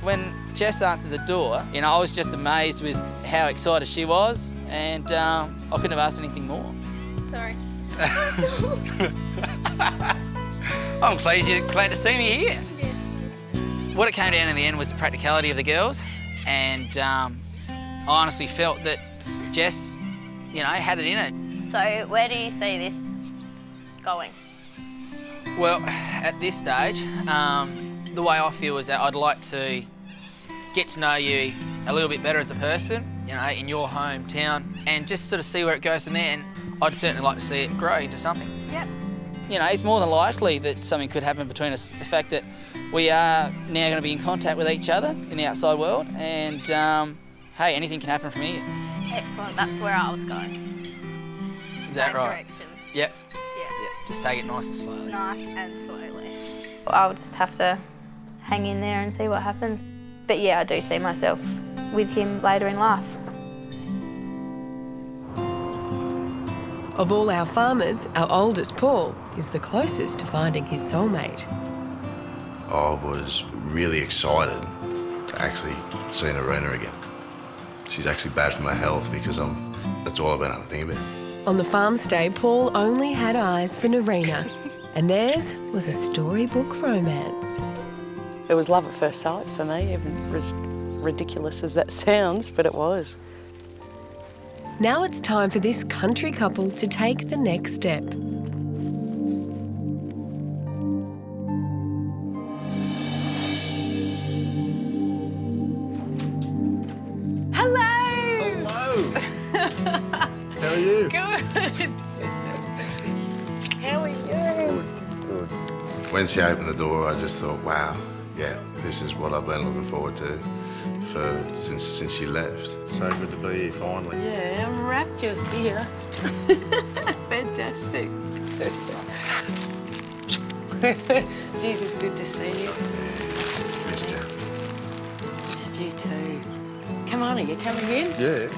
S16: When Jess answered the door, you know, I was just amazed with how excited she was, and I couldn't have asked anything more.
S17: Sorry.
S16: I'm pleased you're glad to see me here. Yes. What it came down in the end was the practicality of the girls, and I honestly felt that Jess, you know, had it in her.
S14: So where do you see this going?
S16: Well, at this stage, the way I feel is that I'd like to get to know you a little bit better as a person, you know, in your hometown, and just sort of see where it goes from there. And I'd certainly like to see it grow into something.
S14: Yep.
S16: You know, it's more than likely that something could happen between us. The fact that we are now going to be in contact with each other in the outside world, and hey, anything can happen from here.
S14: Excellent, that's where I was going.
S16: Is that right?
S14: Direction.
S16: Yep.
S14: Yeah.
S16: Just take it nice and slowly.
S14: Nice and slowly.
S17: I'll just have to hang in there and see what happens. But yeah, I do see myself with him later in life.
S1: Of all our farmers, our oldest, Paul, is the closest to finding his soulmate.
S18: I was really excited to actually see Narina again. She's actually bad for my health because that's all I've been able to think about.
S1: On the farm stay, Paul only had eyes for Narina, and theirs was a storybook romance.
S3: It was love at first sight for me, even as ridiculous as that sounds, but it was.
S1: Now it's time for this country couple to take the next step.
S18: How are you?
S3: Good. How are you?
S18: Good. When she opened the door, I just thought, wow, yeah, this is what I've been looking forward to since she left. So good to be here finally.
S3: Yeah, I'm raptured here. Fantastic. Jesus, good to see you.
S18: Missed you.
S3: Missed you too. Come on, are you coming in?
S18: Yeah.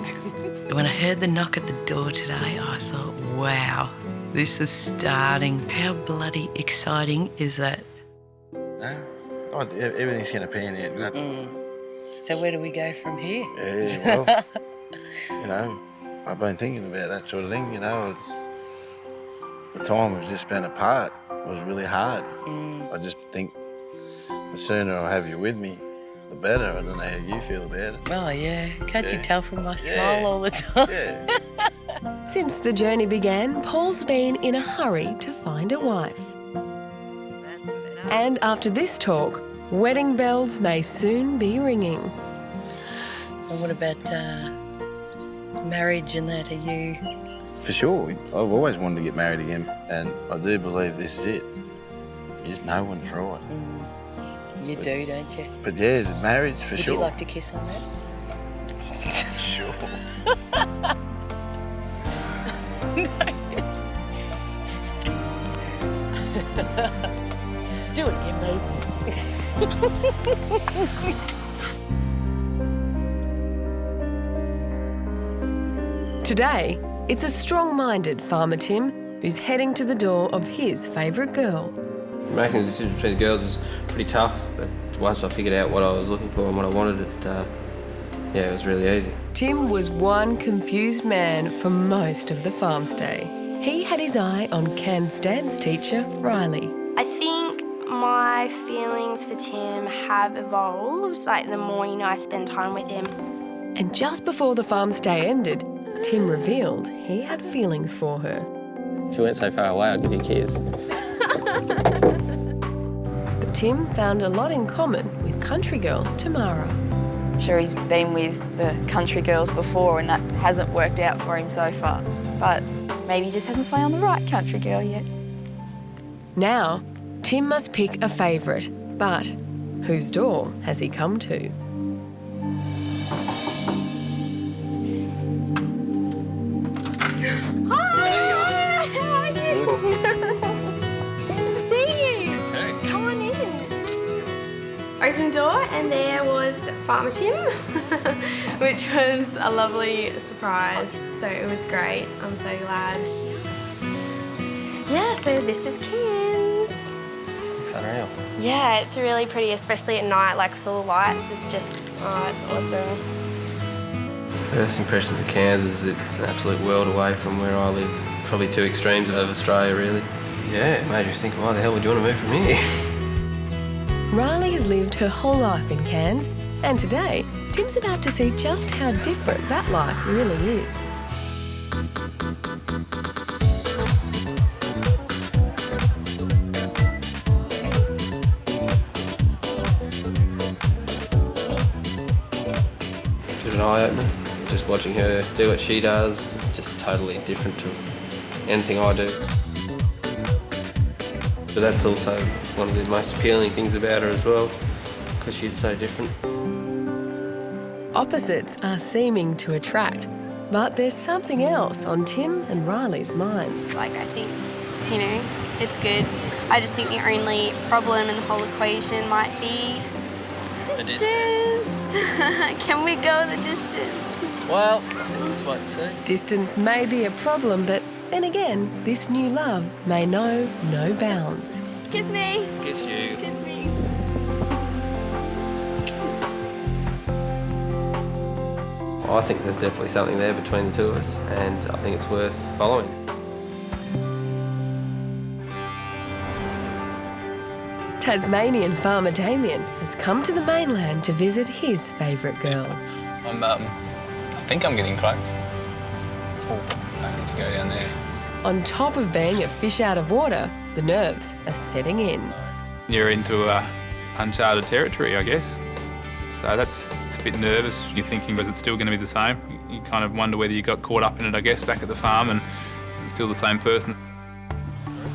S3: When I heard the knock at the door today, I thought, wow, this is starting. How bloody exciting is that?
S18: No, everything's going to pan out good.
S3: So where do we go from here?
S18: Yeah, well, you know, I've been thinking about that sort of thing, you know. The time we've just spent apart was really hard. I just think the sooner I have you with me, the better. I don't know how you feel about it.
S3: Oh, yeah. Can't you
S18: Yeah.
S3: tell from my smile
S18: Yeah.
S3: all the time?
S18: Yeah.
S1: Since the journey began, Paul's been in a hurry to find a wife. And after this talk, wedding bells may soon be ringing.
S3: And what about marriage and that? Are you...
S18: For sure. I've always wanted to get married again, and I do believe this is it. You just know when it's right.
S3: You do, don't you?
S18: But yeah, marriage for
S3: Would
S18: sure.
S3: you like to kiss on that?
S18: Sure.
S3: Do it again, baby.
S1: Today, it's a strong-minded farmer Tim who's heading to the door of his favourite girl.
S12: Making the decision between the girls was pretty tough, but once I figured out what I was looking for and what I wanted, it was really easy.
S1: Tim was one confused man for most of the farm stay. He had his eye on Can's dance teacher, Riley.
S5: I think my feelings for Tim have evolved, like the more, I spend time with him.
S1: And just before the farm stay ended, Tim revealed he had feelings for her.
S12: If you went so far away, I'd give you a kiss.
S1: But Tim found a lot in common with country girl Tamara.
S4: I'm sure he's been with the country girls before and that hasn't worked out for him so far. But maybe he just hasn't found the right country girl yet.
S1: Now, Tim must pick a favourite, but whose door has he come to?
S5: Hi! How are you? Good to see you.
S12: Okay.
S5: Come on in. Opened the door and there was Farmer Tim, which was a lovely surprise. So it was great. I'm so glad. Yeah, so this is Kim's.
S12: It's unreal.
S5: Yeah, it's really pretty, especially at night, like with all the lights. It's just, oh, it's awesome.
S12: First impressions of Cairns was it's an absolute world away from where I live. Probably two extremes of Australia, really. Yeah, it made me think, why the hell would you want to move from here?
S1: Riley has lived her whole life in Cairns, and today, Tim's about to see just how different that life really is.
S12: Bit of an eye-opener. Just watching her do what she does, it's just totally different to anything I do. But that's also one of the most appealing things about her as well, because she's so different.
S1: Opposites are seeming to attract, but there's something else on Tim and Riley's minds.
S5: Like, I think, you know, it's good. I just think the only problem in the whole equation might be distance. Can we go the distance?
S12: Well, I think we'll just wait and see.
S1: Distance may be a problem, but then again, this new love may know no bounds.
S5: Kiss me.
S12: Kiss you.
S5: Kiss me.
S12: I think there's definitely something there between the two of us, and I think it's worth following.
S1: Tasmanian farmer Damien has come to the mainland to visit his favourite girl.
S7: I think I'm getting close. Oh, I need to go down there.
S1: On top of being a fish out of water, the nerves are setting in.
S7: You're into uncharted territory, I guess. So it's a bit nervous. You're thinking, was it still going to be the same? You kind of wonder whether you got caught up in it, I guess, back at the farm, and is it still the same person?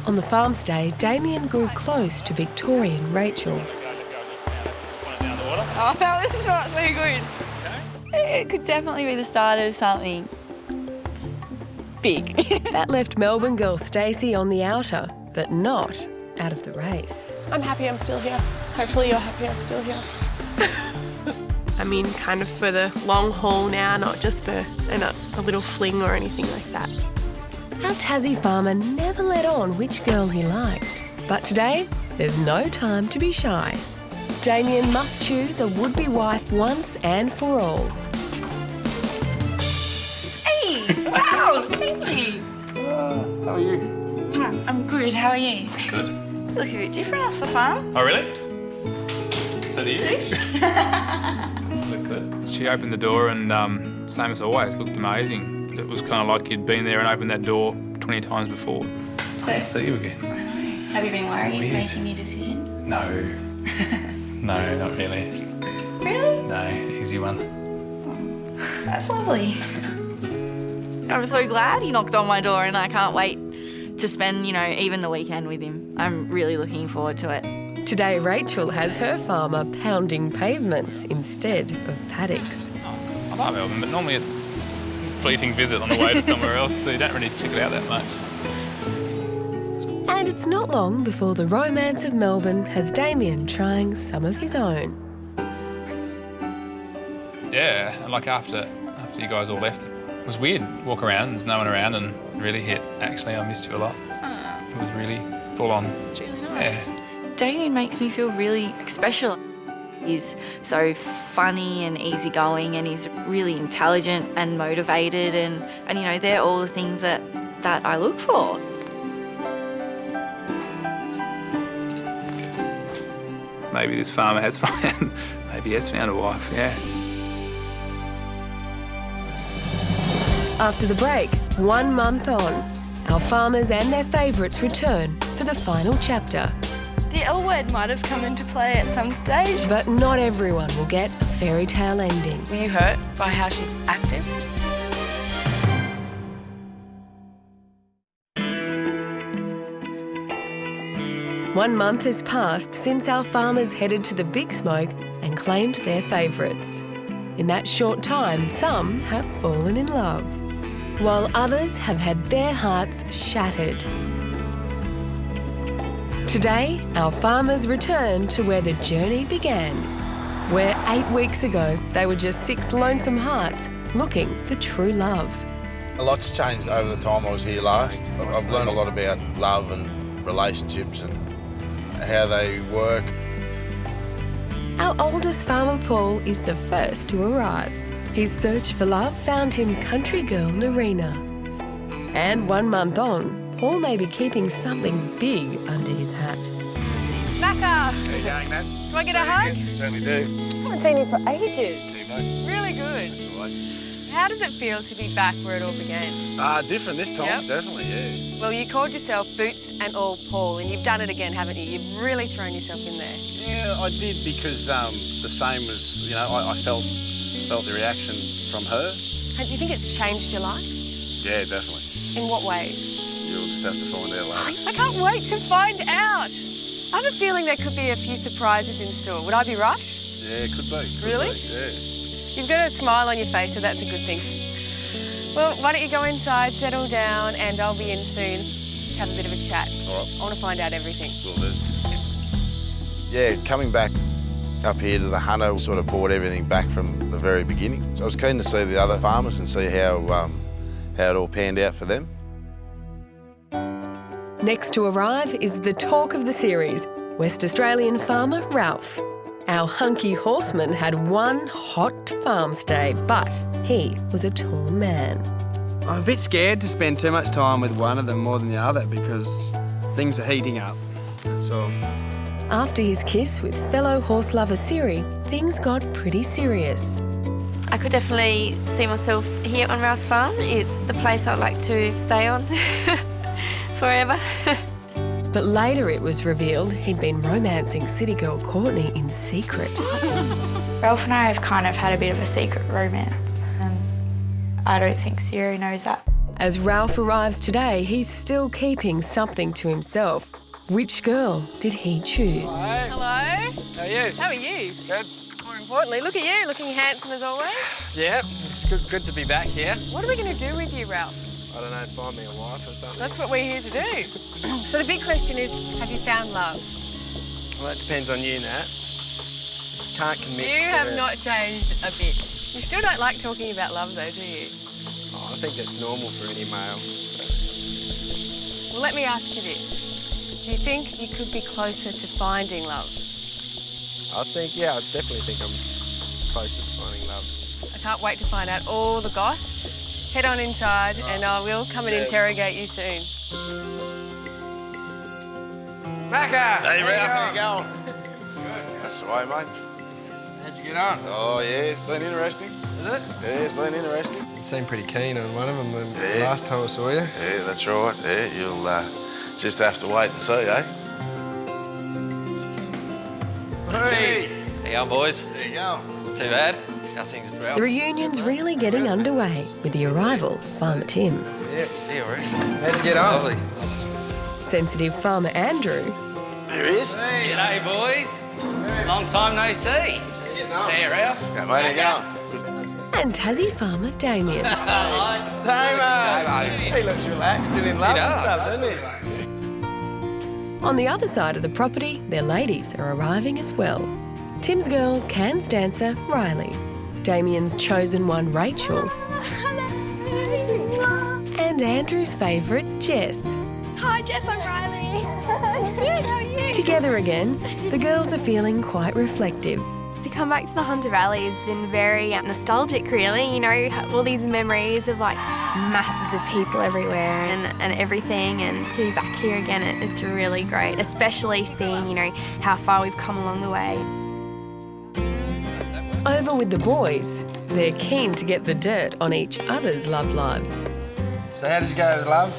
S1: On the farm stay, Damien grew close to Victorian Rachel.
S25: Oh no, this is not so good. It could definitely be the start of something big.
S1: That left Melbourne girl Stacey on the outer, but not out of the race.
S13: I'm happy I'm still here. Hopefully you're happy I'm still here. I'm in kind of for the long haul now, not just a little fling or anything like that.
S1: Our Tassie farmer never let on which girl he liked. But today, there's no time to be shy. Damien must choose a would-be wife once and for all.
S25: Hey! Wow! Thank you!
S7: How are you?
S25: I'm good, how are you?
S7: Good.
S25: You look a bit different off the farm.
S7: Oh, really? So do you. Look good. She opened the door and, same as always, looked amazing. It was kind of like you'd been there and opened that door 20 times before.
S25: So,
S7: See you again.
S25: have you been
S7: It's
S25: worried
S7: weird.
S25: making your decision?
S7: No. No, not really.
S25: Really?
S7: No, easy one.
S25: That's lovely. I'm so glad he knocked on my door and I can't wait to spend, you know, even the weekend with him. I'm really looking forward to it.
S1: Today, Rachel has her farmer pounding pavements instead of paddocks.
S7: I like Melbourne, but normally it's a fleeting visit on the way to somewhere else, so you don't really check it out that much.
S1: And it's not long before the romance of Melbourne has Damien trying some of his own.
S7: Yeah, and like after you guys all left, it was weird. Walk around, there's no one around, and really hit, actually, I missed you a lot. It was really full on.
S25: It's really nice.
S7: Yeah.
S25: Damien makes me feel really special. He's so funny and easygoing, and he's really intelligent and motivated, and you know, they're all the things that I look for.
S7: Maybe this farmer has found, maybe he has found a wife, yeah.
S1: After the break, 1 month on, our farmers and their favourites return for the final chapter.
S15: The L word might have come into play at some stage.
S1: But not everyone will get a fairy tale ending.
S13: Were you hurt by how she's acted?
S1: One month has passed since our farmers headed to the Big Smoke and claimed their favourites. In that short time, some have fallen in love, while others have had their hearts shattered. Today, our farmers return to where the journey began, where 8 weeks ago they were just 6 lonesome hearts looking for true love.
S18: A lot's changed over the time I was here last. I've learned a lot about love and relationships and how they work.
S1: Our oldest farmer, Paul, is the first to arrive. His search for love found him country girl Narina. And 1 month on, Paul may be keeping something big under his hat. Macca!
S18: How you going, Nat?
S1: Do I get a hug?
S18: Certainly do.
S1: I haven't seen you for ages.
S18: See you, mate.
S1: Really good.
S18: That's all right.
S1: How does it feel to be back where it all began?
S18: Different this time,
S1: Yep.
S18: definitely, yeah.
S1: Well, you called yourself Boots and All Paul, and you've done it again, haven't you? You've really thrown yourself in there.
S18: Yeah, I did because the same was, you know, I felt the reaction from her.
S1: And do you think it's changed your life?
S18: Yeah, definitely.
S1: In what ways?
S18: You'll just have to find out later.
S1: I can't wait to find out. I have a feeling there could be a few surprises in store. Would I be right?
S18: Yeah, it could be.
S1: Really?
S18: Yeah.
S1: You've got a smile on your face, so that's a good thing. Well, why don't you go inside, settle down, and I'll be in soon to have a bit of a chat.
S18: All right.
S1: I want to find out everything.
S18: Will do. Yeah, coming back up here to the Hunter sort of brought everything back from the very beginning. So I was keen to see the other farmers and see how it all panned out for them.
S1: Next to arrive is the talk of the series, West Australian farmer Ralph. Our hunky horseman had one hot farm stay, but he was a tall man.
S26: I'm a bit scared to spend too much time with one of them more than the other because things are heating up. That's all.
S1: After his kiss with fellow horse lover Siri, things got pretty serious.
S17: I could definitely see myself here on Ralph's farm. It's the place I'd like to stay on forever.
S1: But later it was revealed he'd been romancing city girl Courtney in secret.
S6: Ralph and I have kind of had a bit of a secret romance, and I don't think Siri knows that.
S1: As Ralph arrives today, he's still keeping something to himself. Which girl did he choose?
S26: Hello.
S1: Hello.
S26: How are you?
S1: How are you?
S26: Good.
S1: More importantly, look at you, looking handsome as always.
S26: Yeah, it's good to be back here.
S1: What are we going to do with you, Ralph?
S26: I don't know, find me a wife or something.
S1: That's what we're here to do. So the big question is, have you found love?
S26: Well, that depends on you, Nat. Can't commit
S1: You
S26: to...
S1: have not changed a bit. You still don't like talking about love though, do you?
S26: Oh, I think that's normal for any male. So.
S1: Well, let me ask you this. Do you think you could be closer to finding love?
S26: I definitely think I'm closer to finding love.
S1: I can't wait to find out all the goss. Head on inside and I will come and interrogate you soon.
S26: Macca!
S18: Hey, Ralph, how you going? Good. That's the way, mate.
S26: How'd you get on?
S18: Oh, yeah, it's been interesting.
S26: Is it?
S18: Yeah, it's been interesting.
S12: You seemed pretty keen on one of them the last time I saw you.
S18: Yeah, that's right. Yeah, you'll just have to wait and see, eh?
S26: Hey!
S12: How you going, boys?
S18: There you go.
S12: Too bad. How's things at Ralph?
S1: The reunion's really getting underway with the arrival of Farmer Tim.
S12: Yeah, already.
S26: How'd you get on?
S12: Lovely.
S1: Sensitive Farmer Andrew.
S18: There he is.
S9: Hey, g'day, boys. Long time no see. See you, Ralph.
S18: How mate, how you going?
S1: And Tassie Farmer Damien.
S26: Hey, mate. He looks relaxed and in love and stuff, doesn't he?
S1: On the other side of the property, their ladies are arriving as well. Tim's girl, Cairns dancer Riley. Damien's chosen one, Rachel. And Andrew's favourite, Jess.
S5: Hi, Jess, I'm Riley. Good, how are you?
S1: Together again, the girls are feeling quite reflective.
S5: To come back to the Hunter Valley has been very nostalgic, really. You know, all these memories of like masses of people everywhere and everything, and to be back here again, it's really great, especially seeing, you know, how far we've come along the way.
S1: Over with the boys, they're keen to get the dirt on each other's love lives.
S26: So how did you go, love?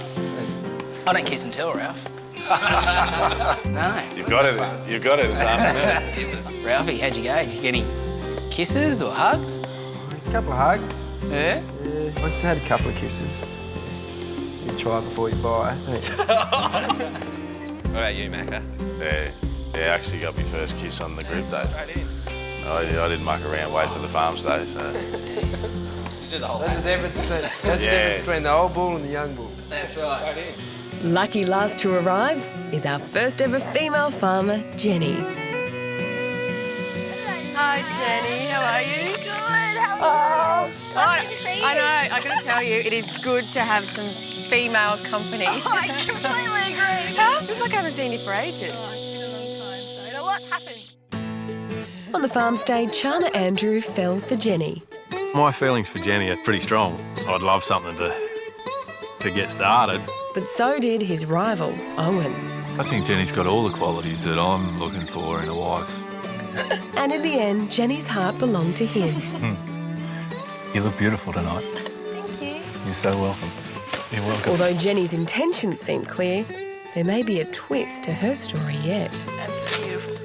S16: I don't kiss and tell, Ralph. No.
S18: You've got it. You've got it this afternoon.
S16: Kisses. Ralphie, how'd you go? Did you get any kisses or hugs?
S26: A couple of hugs.
S16: Yeah?
S26: Yeah, I've had a couple of kisses. You try before you buy.
S12: What about you, Macca?
S18: Yeah, I actually got my first kiss on the group day. I didn't muck around, wait for the farm stay, so...
S12: You did the whole
S26: That's the difference between the old bull and the young bull.
S16: That's right.
S1: Lucky last to arrive is our first ever female farmer, Jenny. Hi, Jenny. How are you?
S5: Good.
S1: Oh,
S15: Lovely to see you.
S1: I know, I gotta tell you, it is good to have some female company.
S15: Oh, I completely agree.
S1: It's like I haven't seen you for ages.
S15: Oh, it's been a long time, so you know what's happening.
S1: On the farm stage, Charmer Andrew fell for Jenny.
S8: My feelings for Jenny are pretty strong. I'd love something to get started.
S1: But so did his rival, Owen.
S19: I think Jenny's got all the qualities that I'm looking for in a wife.
S1: And in the end, Jenny's heart belonged to him.
S19: You look beautiful tonight.
S15: Thank you.
S19: You're so welcome. You're welcome.
S1: Although Jenny's intentions seem clear, there may be a twist to her story yet.
S15: Absolutely beautiful.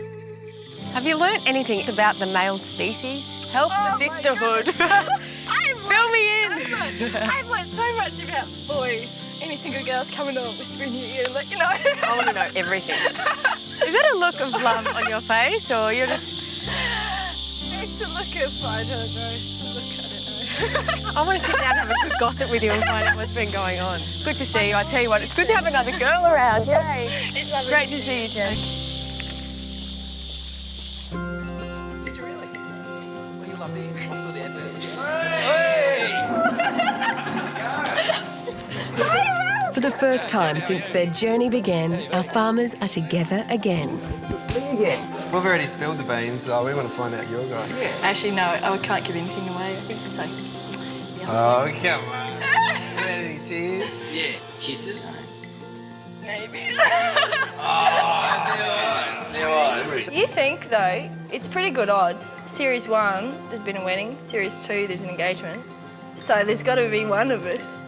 S1: Have you learnt anything about the male species? Help the sisterhood. Fill me in.
S15: I've learned so much about boys. Any single girls coming on, whispering in your ear, let you know.
S1: I want to know everything. Is that a look of love on your face, or you're just...
S15: It's a look of, I don't know. It's a look, I don't know.
S1: I want to sit down and have a good gossip with you and find out what's been going on. Good to see you. I tell you what, it's good to have another girl around. Yay.
S15: It's lovely.
S1: Great to see you, Jen.
S16: Did you really? Well, you love these. I saw the adverts.
S1: For the first time since their journey began, our farmers are together again.
S12: We've already spilled the beans, so we want to find out your guys.
S6: Actually, no, I can't give anything away. So,
S12: Oh, come on. Any tears?
S16: Yeah. Kisses?
S15: Maybe.
S12: Oh,
S15: You think, though, it's pretty good odds. Series 1, there's been a wedding. Series 2, there's an engagement. So there's got to be one of us.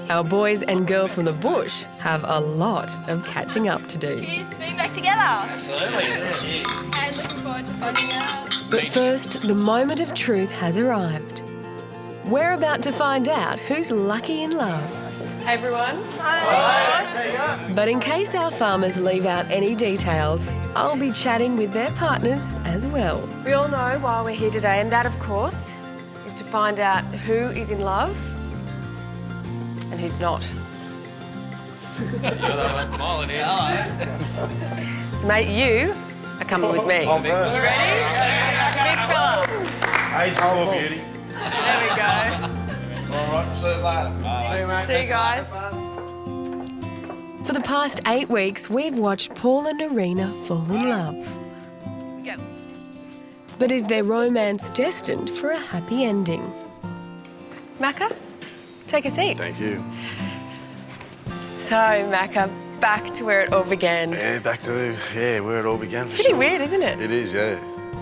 S1: Our boys and girl from the bush have a lot of catching up to do.
S15: Cheers to being back together.
S16: Absolutely.
S15: And looking forward to finding out.
S1: But first, the moment of truth has arrived. We're about to find out who's lucky in love. Hey everyone.
S15: Hi.
S1: But in case our farmers leave out any details, I'll be chatting with their partners as well. We all know why we're here today, and that, of course, is to find out who is in love and who's not.
S12: You're the one smiling here.
S1: So, mate, you are coming with me.
S12: I'm
S1: You ready? Big fella.
S18: Age for beauty.
S1: There we go.
S18: All right, see you later. See you, mate.
S1: See you guys. For the past 8 weeks, we've watched Paul and Narina fall in love.
S15: Go.
S1: But is their romance destined for a happy ending? Macca, take a seat.
S18: Thank you.
S1: So, Macca, back to where it all began.
S18: Yeah, back to where it all began for
S1: Pretty
S18: sure.
S1: weird, isn't it?
S18: It is, yeah.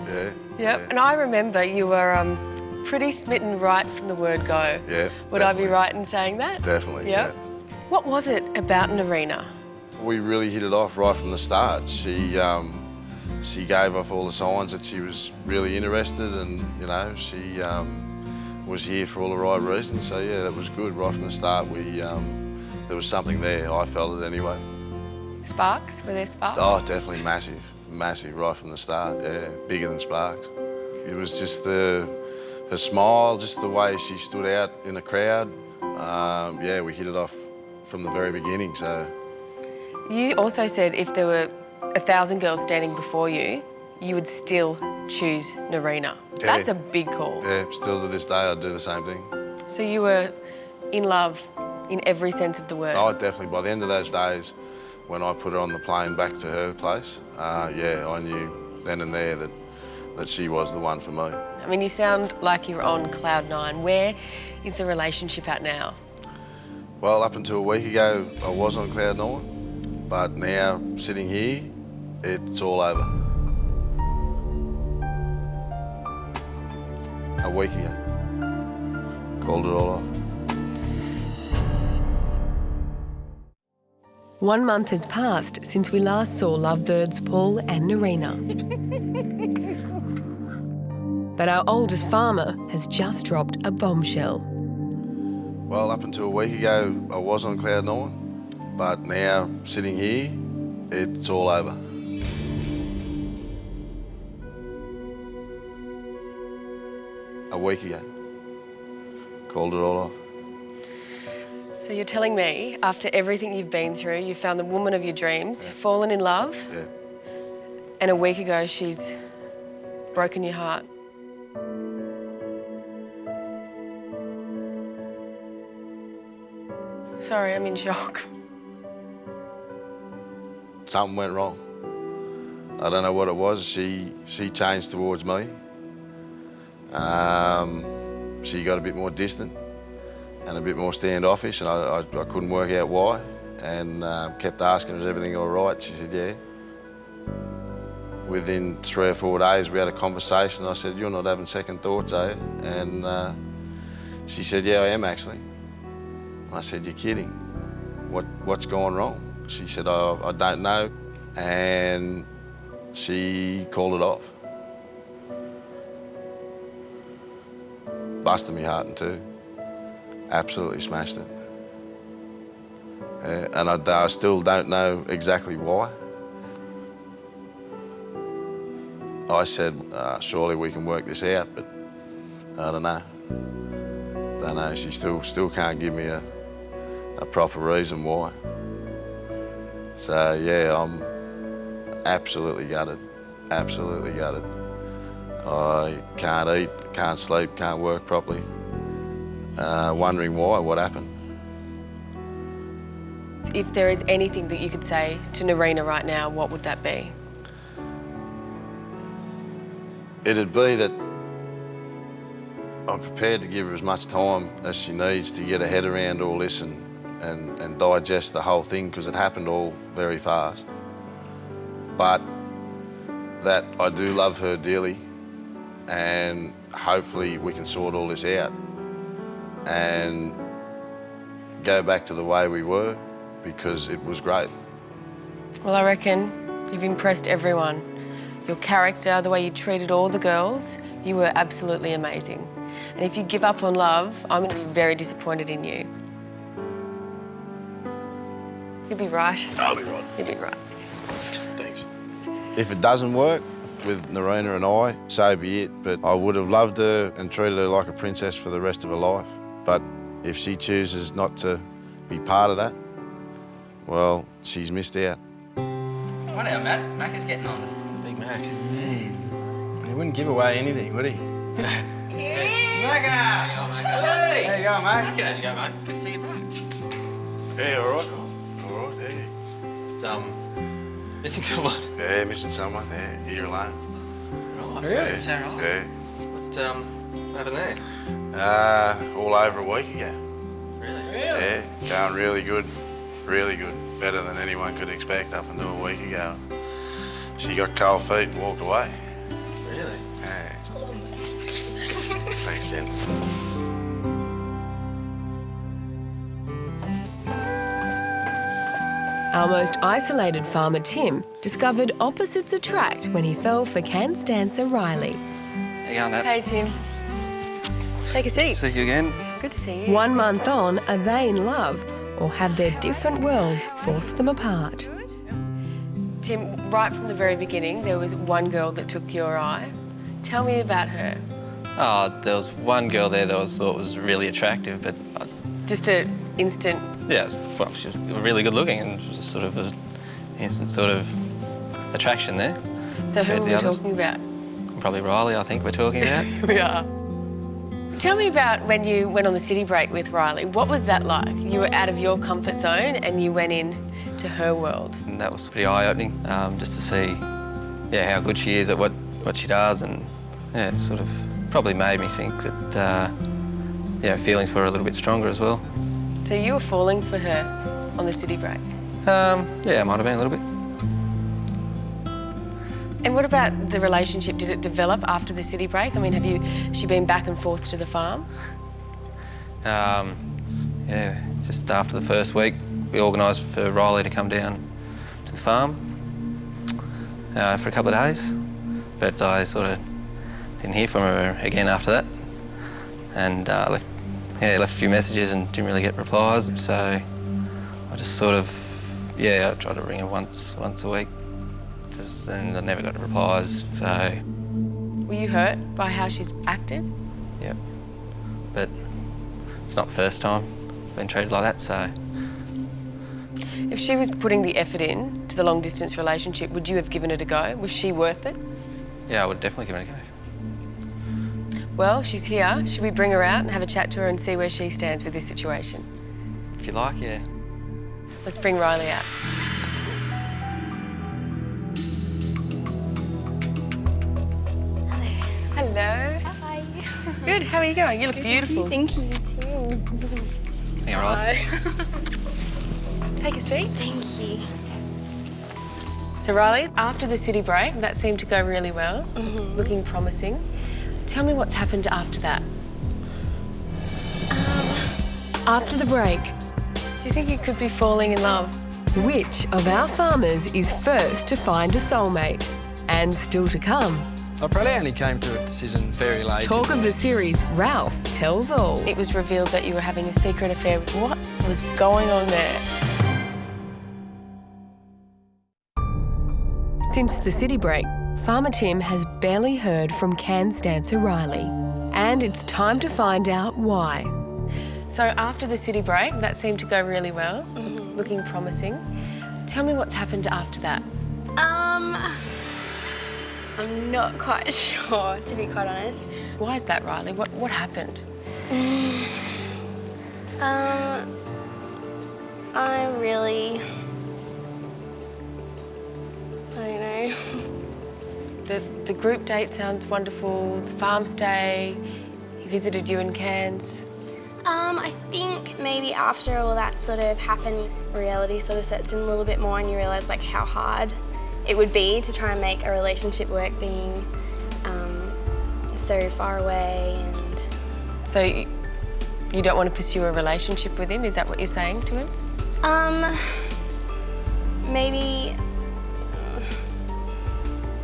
S18: Yeah.
S1: Yep. And I remember you were pretty smitten right from the word go.
S18: Yeah.
S1: Would I be right in saying that?
S18: Definitely.
S1: Yep. What was it about Narina?
S18: We really hit it off right from the start. She gave off all the signs that she was really interested, and she was here for all the right reasons. So yeah, that was good right from the start. There was something there. I felt it anyway.
S1: Sparks? Were there sparks?
S18: Oh, definitely massive right from the start. Yeah, bigger than sparks. It was just her smile, just the way she stood out in the crowd. Yeah, we hit it off from the very beginning. So.
S1: You also said if there were 1,000 girls standing before you, you would still choose Narina.
S18: Yeah.
S1: That's a big call.
S18: Yeah, still to this day, I'd do the same thing.
S1: So you were in love in every sense of the word?
S18: Oh, definitely. By the end of those days, when I put her on the plane back to her place, yeah, I knew then and there that she was the one for me.
S1: I mean, you sound like you're on cloud 9. Where is the relationship at now?
S18: Well, up until a week ago, I was on cloud 9, but now, sitting here, it's all over. A week ago. Called it all off.
S1: 1 month has passed since we last saw lovebirds Paul and Narina. But our oldest farmer has just dropped a bombshell.
S18: Well, up until a week ago, I was on cloud 9, but now, sitting here, it's all over. A week ago. Called it all off.
S1: So you're telling me, after everything you've been through, you found the woman of your dreams, fallen in love,
S18: Yeah.
S1: and a week ago she's broken your heart? Sorry, I'm in shock.
S18: Something went wrong. I don't know what it was. She changed towards me. She got a bit more distant and a bit more standoffish, and I couldn't work out why. And kept asking, "Is everything all right?" She said, "Yeah." Within 3 or 4 days, we had a conversation. I said, "You're not having second thoughts, are you?" And she said, "Yeah, I am actually." I said, "You're kidding. What's gone wrong?" She said, I don't know. And she called it off. Busted me heart in two. Absolutely smashed it. And I still don't know exactly why. I said, surely we can work this out, but I don't know. Don't know. She still can't give me a proper reason why. So yeah, I'm absolutely gutted. Absolutely gutted. I can't eat, can't sleep, can't work properly. Wondering why, what happened.
S1: If there is anything that you could say to Narina right now, what would that be?
S18: It'd be that I'm prepared to give her as much time as she needs to get her head around all this and digest the whole thing, because it happened all very fast. But that I do love her dearly, and hopefully we can sort all this out and go back to the way we were, because it was great.
S1: Well, I reckon you've impressed everyone. Your character, the way you treated all the girls, you were absolutely amazing. And if you give up on love, I'm going to be very disappointed in you. You'll be right.
S18: I'll be right.
S1: You'll be right.
S18: Thanks. If it doesn't work with Narina and I, so be it. But I would have loved her and treated her like a princess for the rest of her life. But if she chooses not to be part of that, well, she's missed out.
S16: What now, Matt? Mac is getting on.
S2: Big Mac. He wouldn't give away anything, would he?
S16: Macca! Hey!
S2: There you go, mate.
S16: G'day, you go, mate. Good to see you back.
S18: Yeah, all right. All right, yeah.
S16: It's, missing someone.
S18: Yeah, missing someone, yeah. Here alone.
S16: Right.
S18: Really?
S16: Is that right?
S18: Yeah.
S16: What happened there?
S18: All over a week ago.
S16: Really?
S18: Yeah, going really good. Really good. Better than anyone could expect up until a week ago. She got cold feet and walked away.
S16: Really?
S18: Yeah. Thanks, Jen.
S1: Our most isolated farmer, Tim, discovered opposites attract when he fell for Cairns dancer Riley.
S16: How you going, Nat?
S1: Hey, Tim. Take a seat.
S9: See you again.
S1: Good to see you. 1 month on, are they in love, or have their different worlds forced them apart? Tim, right from the very beginning, there was one girl that took your eye. Tell me about her.
S12: Oh, there was one girl there that I thought was really attractive, but...
S1: Just an instant...
S12: Yeah, well, she was really good looking, and it was sort of an instant sort of attraction there.
S1: So who are we talking about?
S12: Probably Riley, I think we're talking about.
S1: We are. Tell me about when you went on the city break with Riley. What was that like? You were out of your comfort zone and you went in to her world.
S12: And that was pretty eye-opening, just to see, yeah, how good she is at what she does, and yeah, it sort of probably made me think that, yeah, feelings for her a little bit stronger as well.
S1: So you were falling for her on the city break?
S12: Yeah, it might have been a little bit.
S1: And what about the relationship? Did it develop after the city break? I mean, has she been back and forth to the farm?
S12: Yeah, just after the first week, we organised for Riley to come down to the farm for a couple of days, but I sort of didn't hear from her again after that, and left a few messages and didn't really get replies, so I just sort of, yeah, I tried to ring her once a week, and I never got replies, so...
S1: Were you hurt by how she's acted?
S12: Yeah, but it's not the first time I've been treated like that, so...
S1: If she was putting the effort in to the long-distance relationship, would you have given it a go? Was she worth it?
S12: Yeah, I would definitely give it a go.
S1: Well, she's here. Should we bring her out and have a chat to her and see where she stands with this situation?
S12: If you like, yeah.
S1: Let's bring Riley out. Hello.
S11: Hi.
S1: Good, how are you going? You look beautiful.
S11: Thank you, too.
S12: Hey, Riley.
S1: Take a seat.
S11: Thank you.
S1: So Riley, after the city break, that seemed to go really well, looking promising. Tell me what's happened after that. After the break, do you think you could be falling in love? Which of our farmers is first to find a soulmate? And still to come.
S2: I probably only came to a decision very late.
S1: Talk of the series, Ralph tells all. It was revealed that you were having a secret affair. What was going on there? Since the city break, Farmer Tim has barely heard from Cairns dancer Riley. And it's time to find out why. So after the city break, that seemed to go really well, looking promising. Tell me what's happened after that.
S11: I'm not quite sure, to be quite honest.
S1: Why is that, Riley? What happened?
S11: I don't know.
S1: The group date sounds wonderful. The farm stay. He visited you in Cairns.
S11: I think maybe after all that sort of happened, reality sort of sets in a little bit more and you realise like how hard it would be to try and make a relationship work being so far away and...
S1: So you don't want to pursue a relationship with him? Is that what you're saying to him?
S11: Maybe...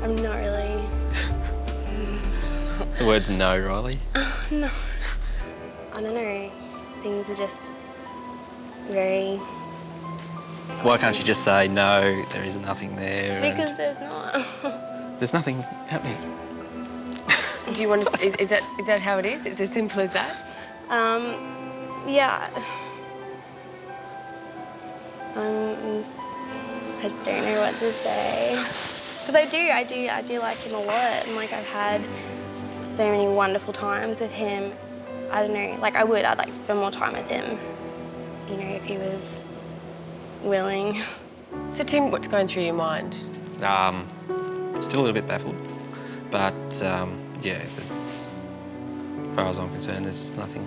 S11: I'm not really...
S12: The word's no, Riley.
S11: No. I don't know. Things are just very...
S12: Why can't you just say no, there is nothing there?
S11: Because there's not.
S12: There's nothing happening.
S1: Do you want to... Is that how it is? It's as simple as that?
S11: Yeah. I just don't know what to say. Because I do like him a lot, and like I've had so many wonderful times with him. I don't know, like I'd like to spend more time with him, you know, if he was willing.
S1: So Tim, what's going through your mind?
S12: Still a little bit baffled, but yeah, as far as I'm concerned, there's nothing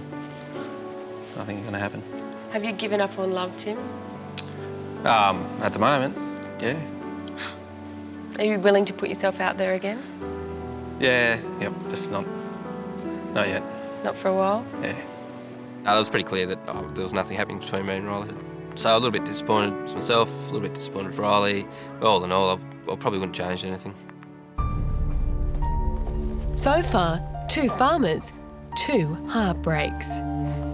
S12: going to happen.
S1: Have you given up on love, Tim?
S12: At the moment, yeah.
S1: Are you willing to put yourself out there again?
S12: Yeah, yep, just not yet.
S1: Not for a while?
S12: Yeah. No, it was pretty clear that there was nothing happening between me and Riley. So a little bit disappointed with myself, a little bit disappointed with Riley. All in all, I probably wouldn't change anything.
S1: So far, 2 farmers, 2 heartbreaks.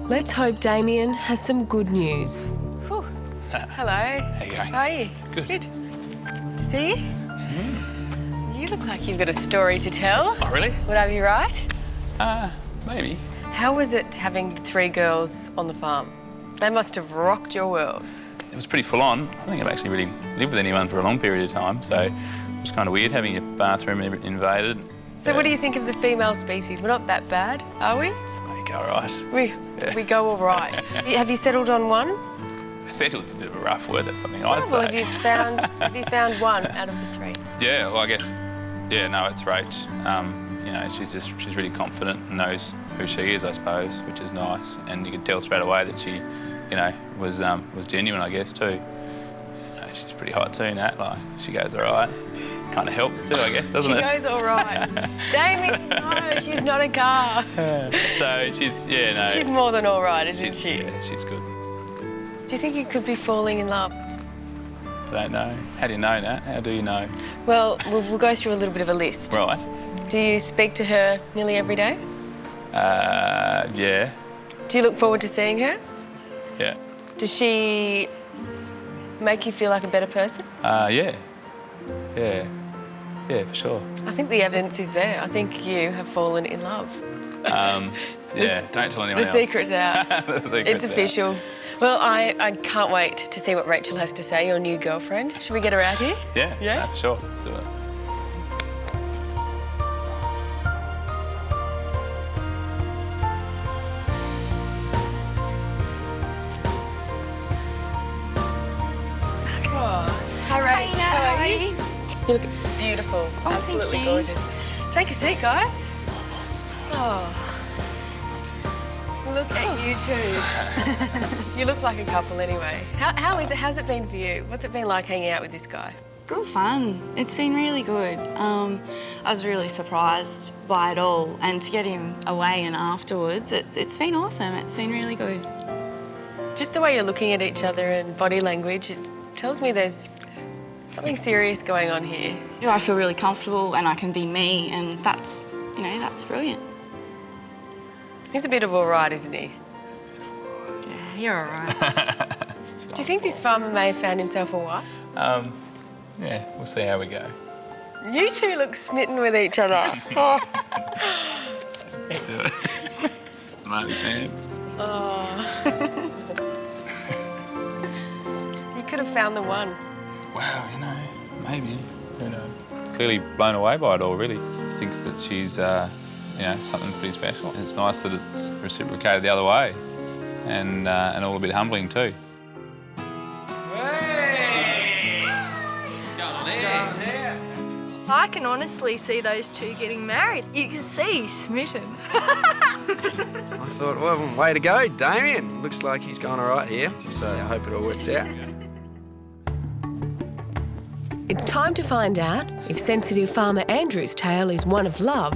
S1: Let's hope Damien has some good news. Whew. Hello.
S7: How you going?
S1: How are you?
S7: Good.
S1: Good. To see you? You look like you've got a story to tell.
S7: Oh, really?
S1: Would I be right?
S7: Maybe.
S1: How was it having 3 girls on the farm? They must have rocked your world.
S7: It was pretty full on. I think I've actually really lived with anyone for a long period of time, so it was kind of weird having your bathroom invaded.
S1: So what do you think of the female species? We're not that bad, are we?
S7: They go all right.
S1: We go all right. Have you settled on one?
S7: Settled's a bit of a rough word, that's something I'd
S1: Well,
S7: say.
S1: have you found one out of the 3?
S7: Yeah, well, I guess, yeah, no, it's Rach. You know, she's really confident and knows who she is, I suppose, which is nice. And you could tell straight away that she, you know, was genuine, I guess, too. You know, she's pretty hot too, Nat. Like, she goes all right. Kind of helps too, I guess, doesn't it?
S1: She goes all right. Damien, no, she's not a car.
S7: So she's, yeah, no.
S1: She's more than all right, isn't she?
S7: Yeah, she's good.
S1: Do you think you could be falling in love?
S7: I don't know. How do you know, Nat? How do you know?
S1: Well, we'll go through a little bit of a list.
S7: Right.
S1: Do you speak to her nearly every day?
S7: Yeah.
S1: Do you look forward to seeing her?
S7: Yeah.
S1: Does she make you feel like a better person?
S7: Yeah. Yeah. Yeah, for sure.
S1: I think the evidence is there. I think you have fallen in love.
S7: Yeah, don't tell anyone
S1: The
S7: else.
S1: secret's out.
S7: The secret's
S1: It's official.
S7: out.
S1: Well, I can't wait to see what Rachel has to say, your new girlfriend. Should we get her out here?
S7: Yeah,
S1: Yeah?
S7: no, for sure. Let's do it.
S1: You look beautiful, absolutely gorgeous. Take a seat, guys. Oh, look at you two. You look like a couple anyway. How is it? How's it been for you? What's it been like hanging out with this guy?
S10: Good fun. It's been really good. I was really surprised by it all, and to get him away and afterwards, it's been awesome. It's been really good.
S1: Just the way you're looking at each other and body language, it tells me there's something serious going on here.
S10: Yeah, I feel really comfortable and I can be me, and that's, you know, that's brilliant.
S1: He's a bit of all right, isn't he?
S10: Yeah, you're all right.
S1: Do you think this farmer may have found himself a wife?
S7: Yeah, we'll see how we go.
S1: You two look smitten with each other. Oh.
S7: Do it. Smarty pants.
S1: Oh. You could have found the one.
S7: Wow, you know, maybe. Who knows? Clearly blown away by it all, really. Thinks that she's, you know, something pretty special. And it's nice that it's reciprocated the other way, and all a bit humbling too.
S20: I can honestly see those two getting married. You can see he's smitten.
S2: I thought, well, way to go, Damien. Looks like he's going all right here, so I hope it all works out.
S1: It's time to find out if sensitive farmer Andrew's tale is one of love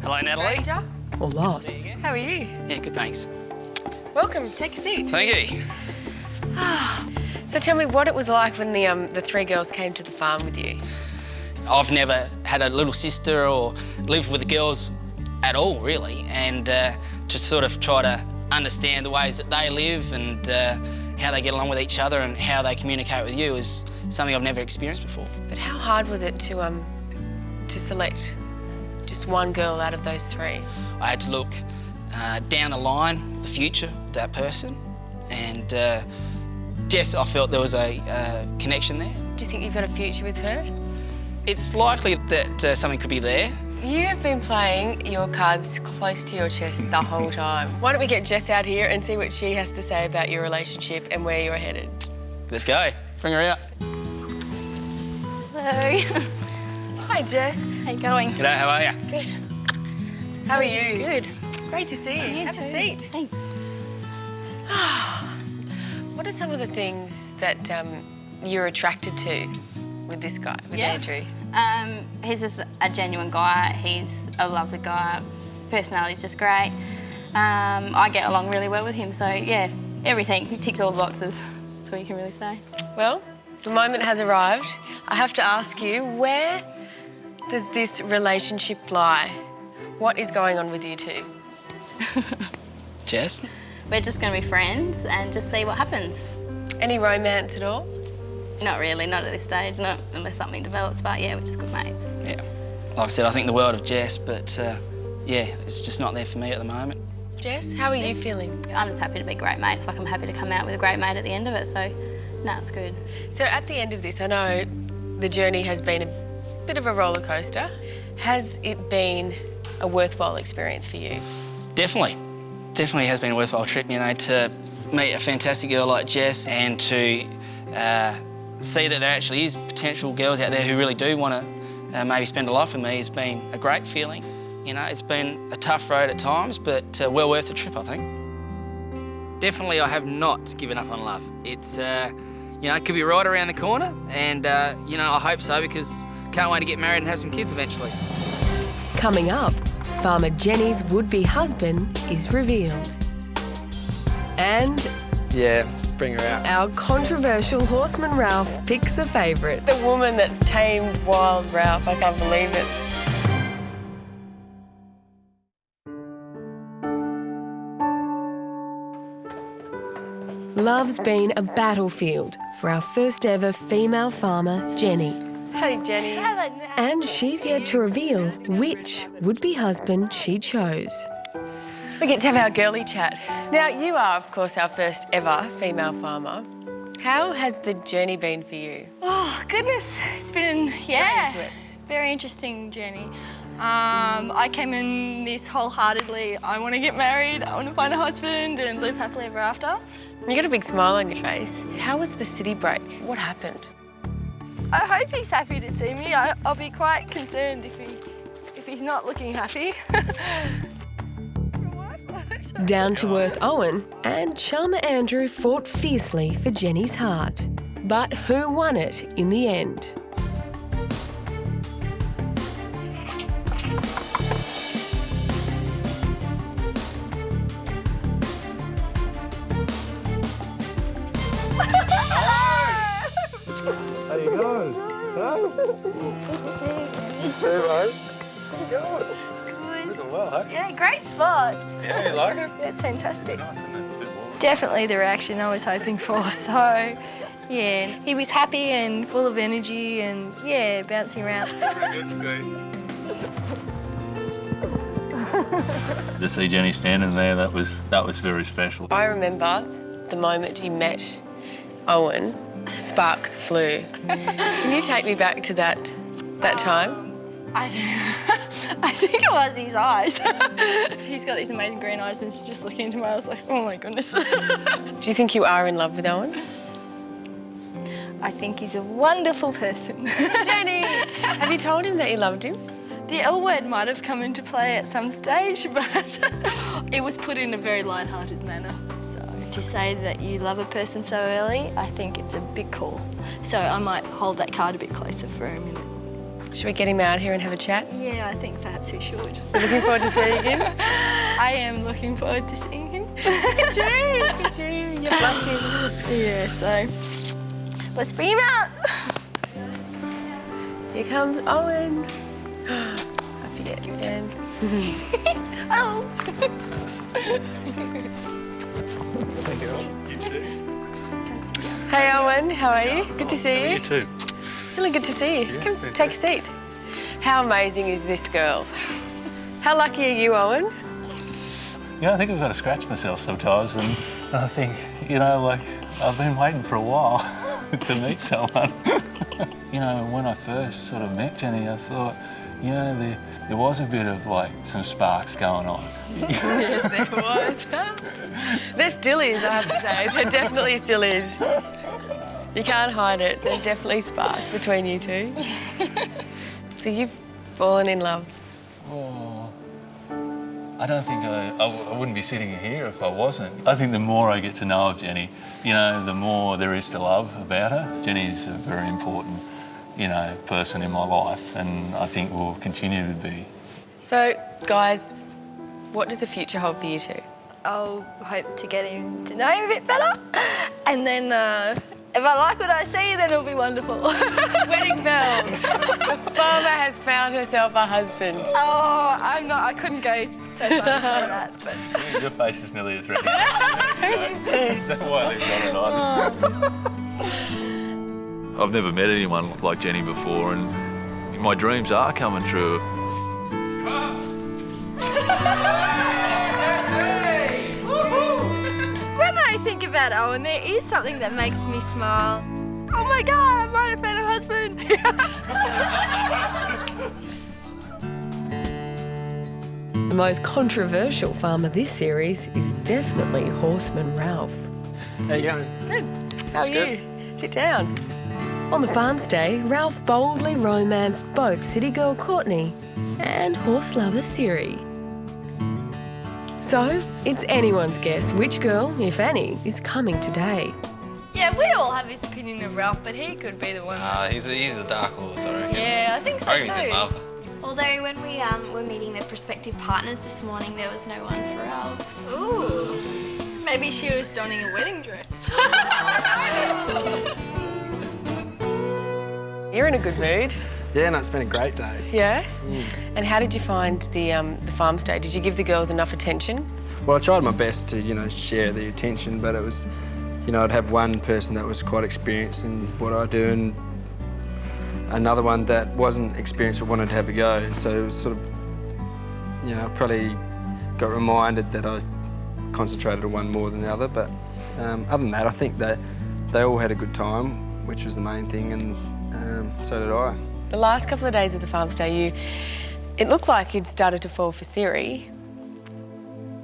S16: Hello, Natalie.
S1: or loss. How are you?
S16: Yeah, good, thanks.
S1: Welcome, take a seat.
S16: Thank you.
S1: So tell me what it was like when the three girls came to the farm with you.
S16: I've never had a little sister or lived with the girls at all, really, and to sort of try to understand the ways that they live and how they get along with each other and how they communicate with you is something I've never experienced before.
S1: But how hard was it to select just one girl out of those three?
S16: I had to look down the line, the future of that person, and Jess, I felt there was a connection there.
S1: Do you think you've got a future with her?
S16: It's likely that something could be there.
S1: You have been playing your cards close to your chest the whole time. Why don't we get Jess out here and see what she has to say about your relationship and where you're headed?
S16: Let's go. Bring her out.
S11: Hello.
S1: Hi, Jess.
S11: How you going?
S16: G'day, how are you?
S1: Good. How are you?
S11: Good.
S1: Great to see you.
S11: You
S1: Have
S11: too.
S1: a seat.
S11: Thanks.
S1: What are some of the things that you're attracted to with this guy, with Andrew?
S17: He's just a genuine guy. He's a lovely guy. Personality's just great. I get along really well with him, so yeah, everything. He ticks all the boxes. That's all you can really say.
S1: Well, the moment has arrived. I have to ask you, where does this relationship lie? What is going on with you two?
S16: Jess?
S17: We're just going to be friends and just see what happens.
S1: Any romance at all?
S17: Not really, not at this stage, not unless something develops, but yeah, we're just good mates.
S16: Yeah. Like I said, I think the world of Jess, but yeah, it's just not there for me at the moment.
S1: Jess, how are you feeling?
S17: I'm just happy to be great mates. Like, I'm happy to come out with a great mate at the end of it, so no, it's good.
S1: So at the end of this, I know the journey has been a bit of a roller coaster. Has it been a worthwhile experience for you?
S16: Definitely. Definitely has been a worthwhile trip, you know, to meet a fantastic girl like Jess and to see that there actually is potential girls out there who really do want to maybe spend a life with me has been a great feeling. You know, it's been a tough road at times, but well worth the trip, I think. Definitely, I have not given up on love. It's, you know, it could be right around the corner, and, you know, I hope so because can't wait to get married and have some kids eventually.
S1: Coming up, Farmer Jenny's would-be husband is revealed. And
S2: Yeah, bring her out.
S1: our controversial horseman Ralph picks a favourite. The woman that's tamed wild Ralph, I can't believe it. Love's been a battlefield for our first ever female farmer, Jenny. Hey, Jenny.
S11: Hello.
S1: And she's yet to reveal which would-be husband she chose. We get to have our girly chat. Now, you are, of course, our first ever female farmer. How has the journey been for you?
S11: Oh, goodness. It's been, very interesting journey. I came in this wholeheartedly. I want to get married, I want to find a husband and live happily ever after.
S1: You got a big smile on your face. How was the city break? What happened?
S15: I hope he's happy to see me. I'll be quite concerned if he's not looking happy.
S1: Down-to-earth Owen and charmer Andrew fought fiercely for Jenny's heart. But who won it in the end?
S18: How you going? Huh? You too, mate.
S15: Good.
S18: Looking well, huh?
S15: Yeah, great spot.
S18: Yeah, you like it?
S15: Yeah, it's fantastic.
S18: It's nice and it's a bit warm.
S15: Definitely the reaction I was hoping for. So, yeah, he was happy and full of energy and, yeah, bouncing around.
S18: Good squeeze.
S8: To see Jenny standing there, that was very special.
S1: I remember the moment you met Owen, sparks flew. Can you take me back to that time?
S15: I think it was his eyes. He's got these amazing green eyes and he's just looking into my eyes like, oh my goodness.
S1: Do you think you are in love with Owen?
S15: I think he's a wonderful person.
S1: Jenny, have you told him that you loved him?
S15: The L word might have come into play at some stage, but it was put in a very light-hearted manner. So to say that you love a person so early, I think it's a big call. So I might hold that card a bit closer for a minute.
S1: Should we get him out here and have a chat?
S15: Yeah, I think perhaps we should.
S1: Looking forward to seeing him?
S15: I am looking forward to seeing him.
S1: It's you. You're blushing.
S15: Yeah, so let's bring him out.
S1: Here comes Owen. I forget again.
S15: Oh.
S8: You too.
S1: Hey Owen, how are you? Good to see you.
S8: You too.
S1: Really good to see you. Come, take a seat. How amazing is this girl? How lucky are you, Owen?
S8: Yeah, I think I've got to scratch myself sometimes, and I think, you know, like, I've been waiting for a while to meet someone. You know, when I first sort of met Jenny, I thought, you know, there was a bit of, like, some sparks going on.
S1: Yes, there was. There still is, I have to say. There definitely still is. You can't hide it. There's definitely sparks between you two. So you've fallen in love.
S8: Oh, I don't think I wouldn't be sitting here if I wasn't. I think the more I get to know of Jenny, you know, the more there is to love about her. Jenny's a very important, you know, person in my life, and I think will continue to be.
S1: So, guys, what does the future hold for you two?
S15: I'll hope to get him to know him a bit better, and then if I like what I see, then it'll be wonderful.
S1: Wedding bells. The farmer has found herself a husband.
S15: Oh, I couldn't go so far to say that, but...
S8: Your face is nearly as red. Is that why they've got it on? I've never met anyone like Jenny before, and my dreams are coming true.
S15: When I think about Owen, there is something that makes me smile. Oh my God, I might have found a husband.
S1: The most controversial farmer this series is definitely Horseman Ralph.
S2: How you going?
S1: Good. How are you? Sit down. On the farm stay, Ralph boldly romanced both city girl Courtney and horse lover Siri. So, it's anyone's guess which girl, if any, is coming today.
S15: Yeah, we all have his opinion of Ralph, but he could be the one that's...
S12: He's a dark horse, I reckon.
S15: Yeah, I think so
S12: I reckon
S15: too.
S12: he's in love.
S5: Although when we were meeting the prospective partners this morning, there was no one for Ralph.
S15: Ooh. Maybe she was donning a wedding dress.
S1: You're in a good mood.
S2: Yeah, no, it's been a great day.
S1: Yeah? And how did you find the farm stay? Did you give the girls enough attention?
S2: Well, I tried my best to, you know, share the attention, but it was, you know, I'd have one person that was quite experienced in what I do and another one that wasn't experienced but wanted to have a go. And so it was sort of, you know, probably got reminded that I concentrated on one more than the other. But other than that, I think that they all had a good time, which was the main thing, and so did I.
S1: The last couple of days of the farm stay, it looked like you'd started to fall for Siri,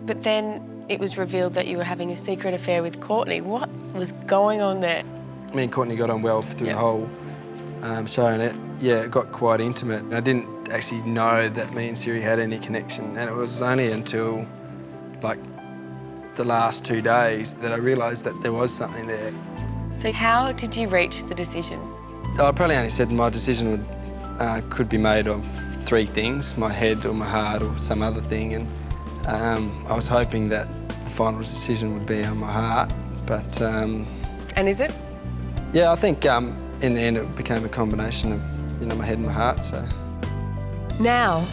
S1: but then it was revealed that you were having a secret affair with Courtney. What was going on there?
S2: Me and Courtney got on well through the whole show, and it got quite intimate. I didn't actually know that me and Siri had any connection, and it was only until like the last 2 days that I realised that there was something there.
S1: So how did you reach the decision?
S2: I probably only said my decision could be made of 3 things, my head or my heart or some other thing, and I was hoping that the final decision would be on my heart, but...
S1: And is it?
S2: Yeah, I think in the end it became a combination of, my head and my heart, so...
S1: Now,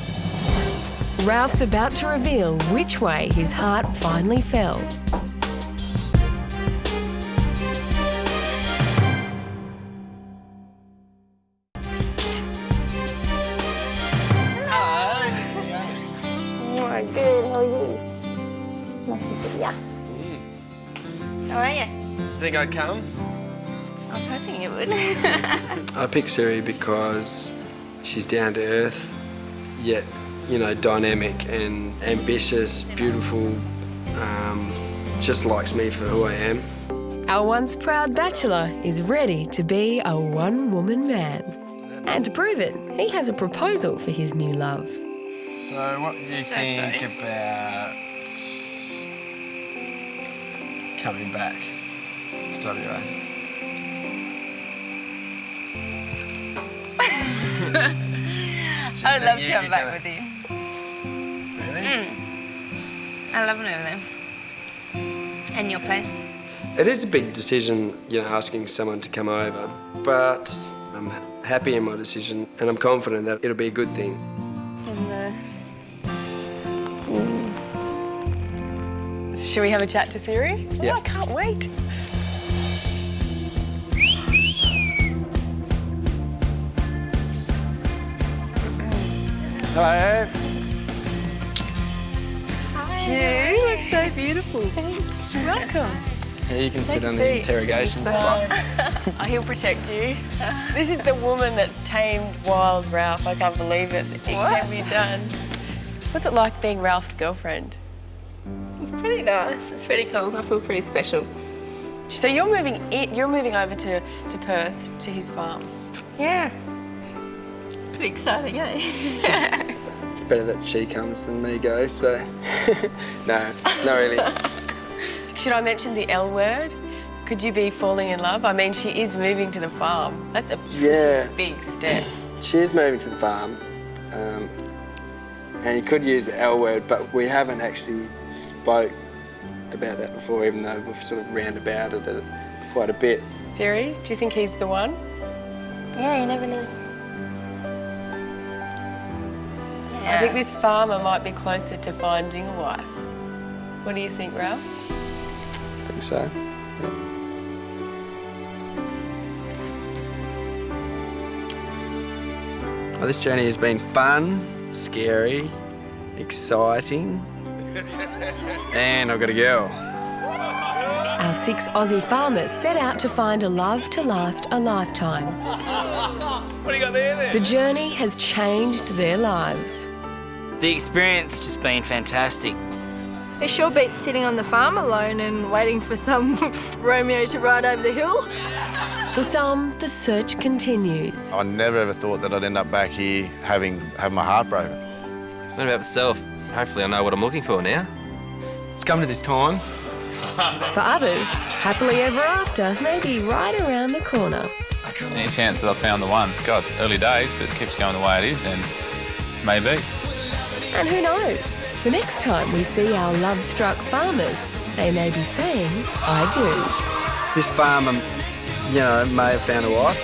S1: Ralph's about to reveal which way his heart finally fell.
S15: Oh, good. How are you? Nice to see ya. How are you?
S2: Do you think I'd come?
S15: I was hoping you would.
S2: I picked Siri because she's down to earth, yet, dynamic and ambitious, beautiful, just likes me for who I am.
S1: Our once proud bachelor is ready to be a one-woman man. And to prove it, he has a proposal for his new love.
S2: So what do you think about coming back to WA?
S10: I'd love to come back with you.
S2: Really?
S10: I love it over there. And your place?
S2: It is a big decision, asking someone to come over, but I'm happy in my decision and I'm confident that it'll be a good thing.
S1: Shall we have a chat to Siri?
S2: Yeah.
S1: Oh, I can't wait.
S2: Hi.
S1: You look so beautiful. Thanks. Welcome.
S2: Yeah, you can sit on the interrogation spot.
S1: Oh, he'll protect you. This is the woman that's tamed wild Ralph. I can't believe it. It can be done. What's it like being Ralph's girlfriend?
S20: It's pretty nice. It's pretty cool. I feel pretty special.
S1: So you're moving over to Perth, to his farm.
S20: Yeah. Pretty exciting, eh?
S2: It's better that she comes than me goes, so... No, not really.
S1: Should I mention the L word? Could you be falling in love? I mean, she is moving to the farm. That's a pretty big step.
S2: She is moving to the farm, and you could use the L word, but we haven't actually spoke about that before, even though we've sort of roundabouted it quite a bit.
S1: Siri, do you think he's the one?
S15: Yeah, you never know.
S1: I think this farmer might be closer to finding a wife. What do you think, Ralph?
S2: I think so, yeah. Well, this journey has been fun, scary, exciting, and I've got a girl.
S1: Our 6 Aussie farmers set out to find a love to last a lifetime.
S3: What do you got there then?
S1: The journey has changed their lives.
S16: The experience has just been fantastic.
S15: It sure beats sitting on the farm alone and waiting for some Romeo to ride over the hill.
S1: For some, the search continues.
S18: I never ever thought that I'd end up back here having my heart broken.
S12: What about myself? Hopefully I know what I'm looking for now.
S2: It's come to this time.
S1: For others, happily ever after may be right around the corner.
S7: Any chance that I found the one? God, early days, but it keeps going the way it is, and maybe.
S1: And who knows? The next time we see our love-struck farmers, they may be saying, I do.
S2: This farmer, may have found a wife,